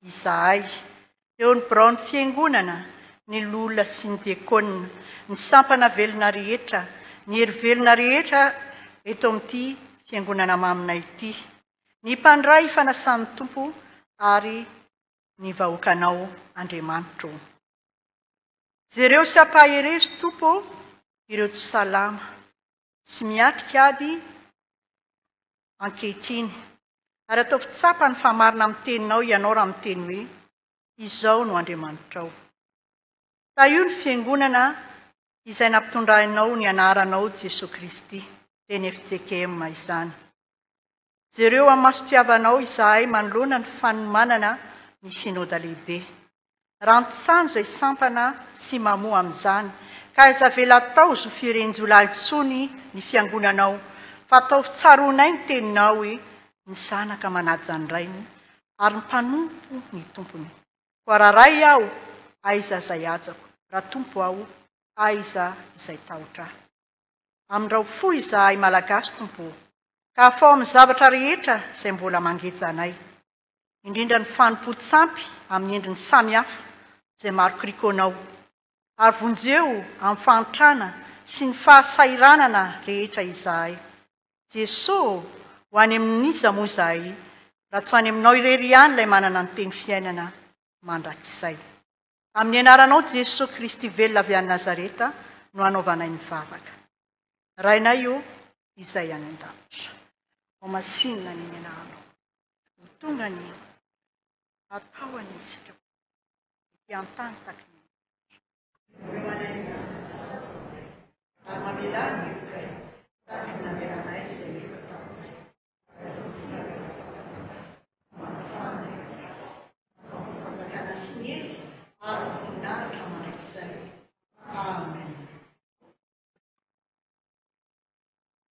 izahay. Eo ny biraon'ny fiangonana, ny lola sy ny diakonina, ny sampana velona rehetra, ny herivelona rehetra eto amin'ity fiangonana maminay ity, ny mpandray fanasan'ny tompo ary ny vahoakanao Andriamanitro. Jereo sy ampaherezy tompo ireo tsy salama sy miatrika ady ankehitriny, ary atao fitsapa ny famarina amin'ny teninao ianao raha miteny hoe izao no Andriamanitrao. Io ny fiangonana izay nampitondrainao ny anaranao Jesosy Kristy, teny FJKM izany. Jereo amin'ny masom-piavanao izahay manoloana ny fanomanana ny sinôda lehibe. Rantsan izay sampana sy mamoa amin'izany, ka aiza vela tao zo firenjolahy intsony ny fiangonanao, fa tao tsaroanay ny teninao hoe ny zanaka manaja ny rainy ary ny mpanompo ny tompony. Koa raha ray aho, aiza izay ajako, raha tompo aho, aiza izay tahotra. Amin'irao fo izahay malagasy tompo, ka afao amin'ny zavatra rehetra izay mbola mangeja anay, indrindra ny fanompo-tsampy amin'ny endriny samihafa izay maro krikônao, ary vonjeo amin'ny fanotrana sy ny fahasairanana rehetra izahay. Jesosy, ho any amin'iza moa izahay, raha tsy ho any aminao irery ihany ilay manana ny teny fiainana mandrakizay. Amin'ny anaranao Jesosy Kristy velona avy any Nazareta no hanaovanay ny vavaka. Rainay io izay any an-davitra. Ao masinina ny anaranao. Ho tonga ny atao an'isika ity an-tany takiny. Ary mamelany ny kay, takiny nameranay izay efa taminay.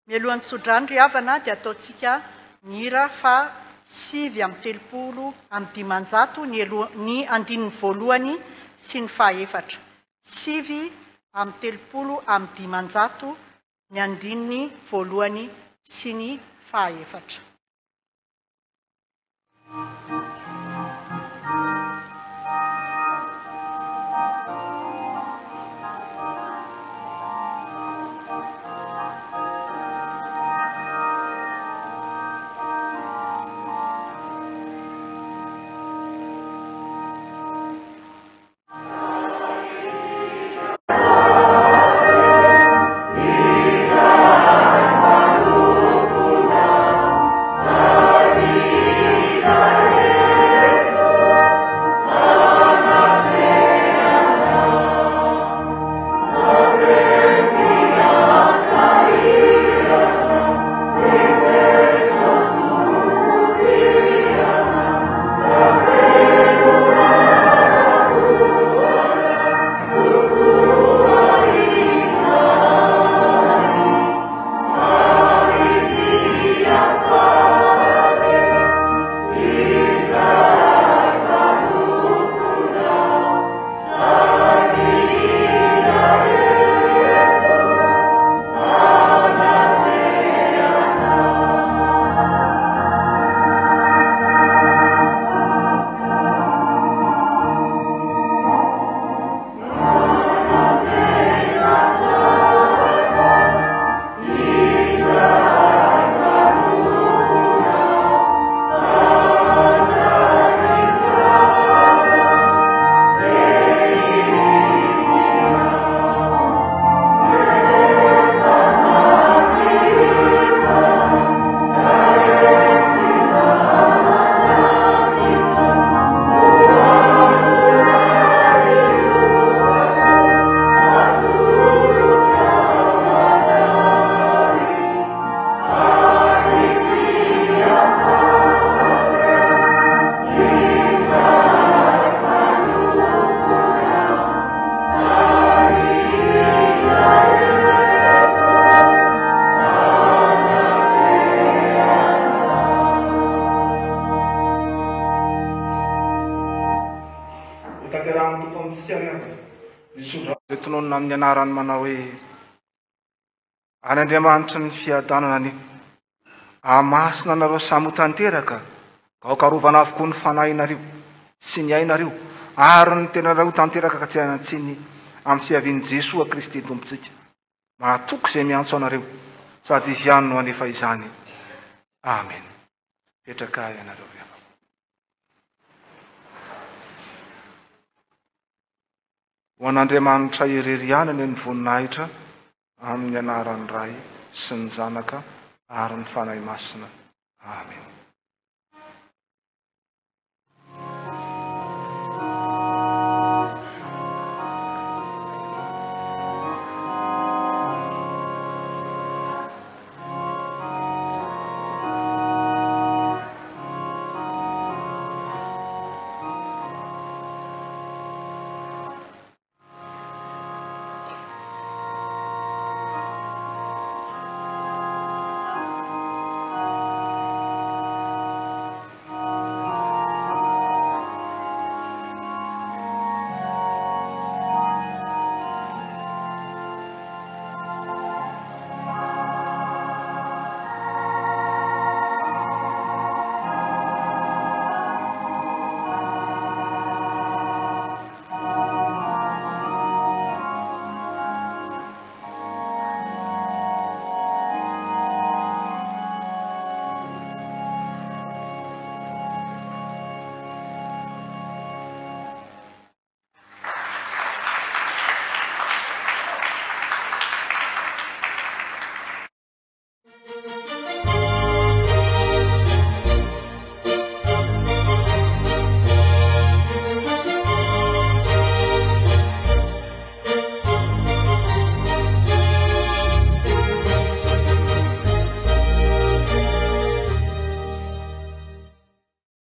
Mialohan'ny tsodrano ry havana dia ataontsika ny hira fa 7:30 amin'ny 500 ny andininy voalohany sy ny fahaefatra. 7:30 amin'ny 500 ny andininy voalohany sy ny fahaefatra. tanterahany tompo amintsika riata retononona amin'ny anarany manao hoe any Andriamanitra ny fiadanana ny amasina nareo samy tanteraka gaokarovana avokoa ny fanahinareo sy ny ainareo ary ny tenareo tanteraka ka tsy anantsiny amin'ny fiavian'i Jesoa Kristy tompontsika mahatoky izay miantso anareo sady izy ihany no anefa izany. Amen. Petraka ianareo. Ho an'Andriamanitra irery ihany ny voninahitra amin'ny anaran'ny Ray sy ny Zanaka ary ny fanahy masina. Amen.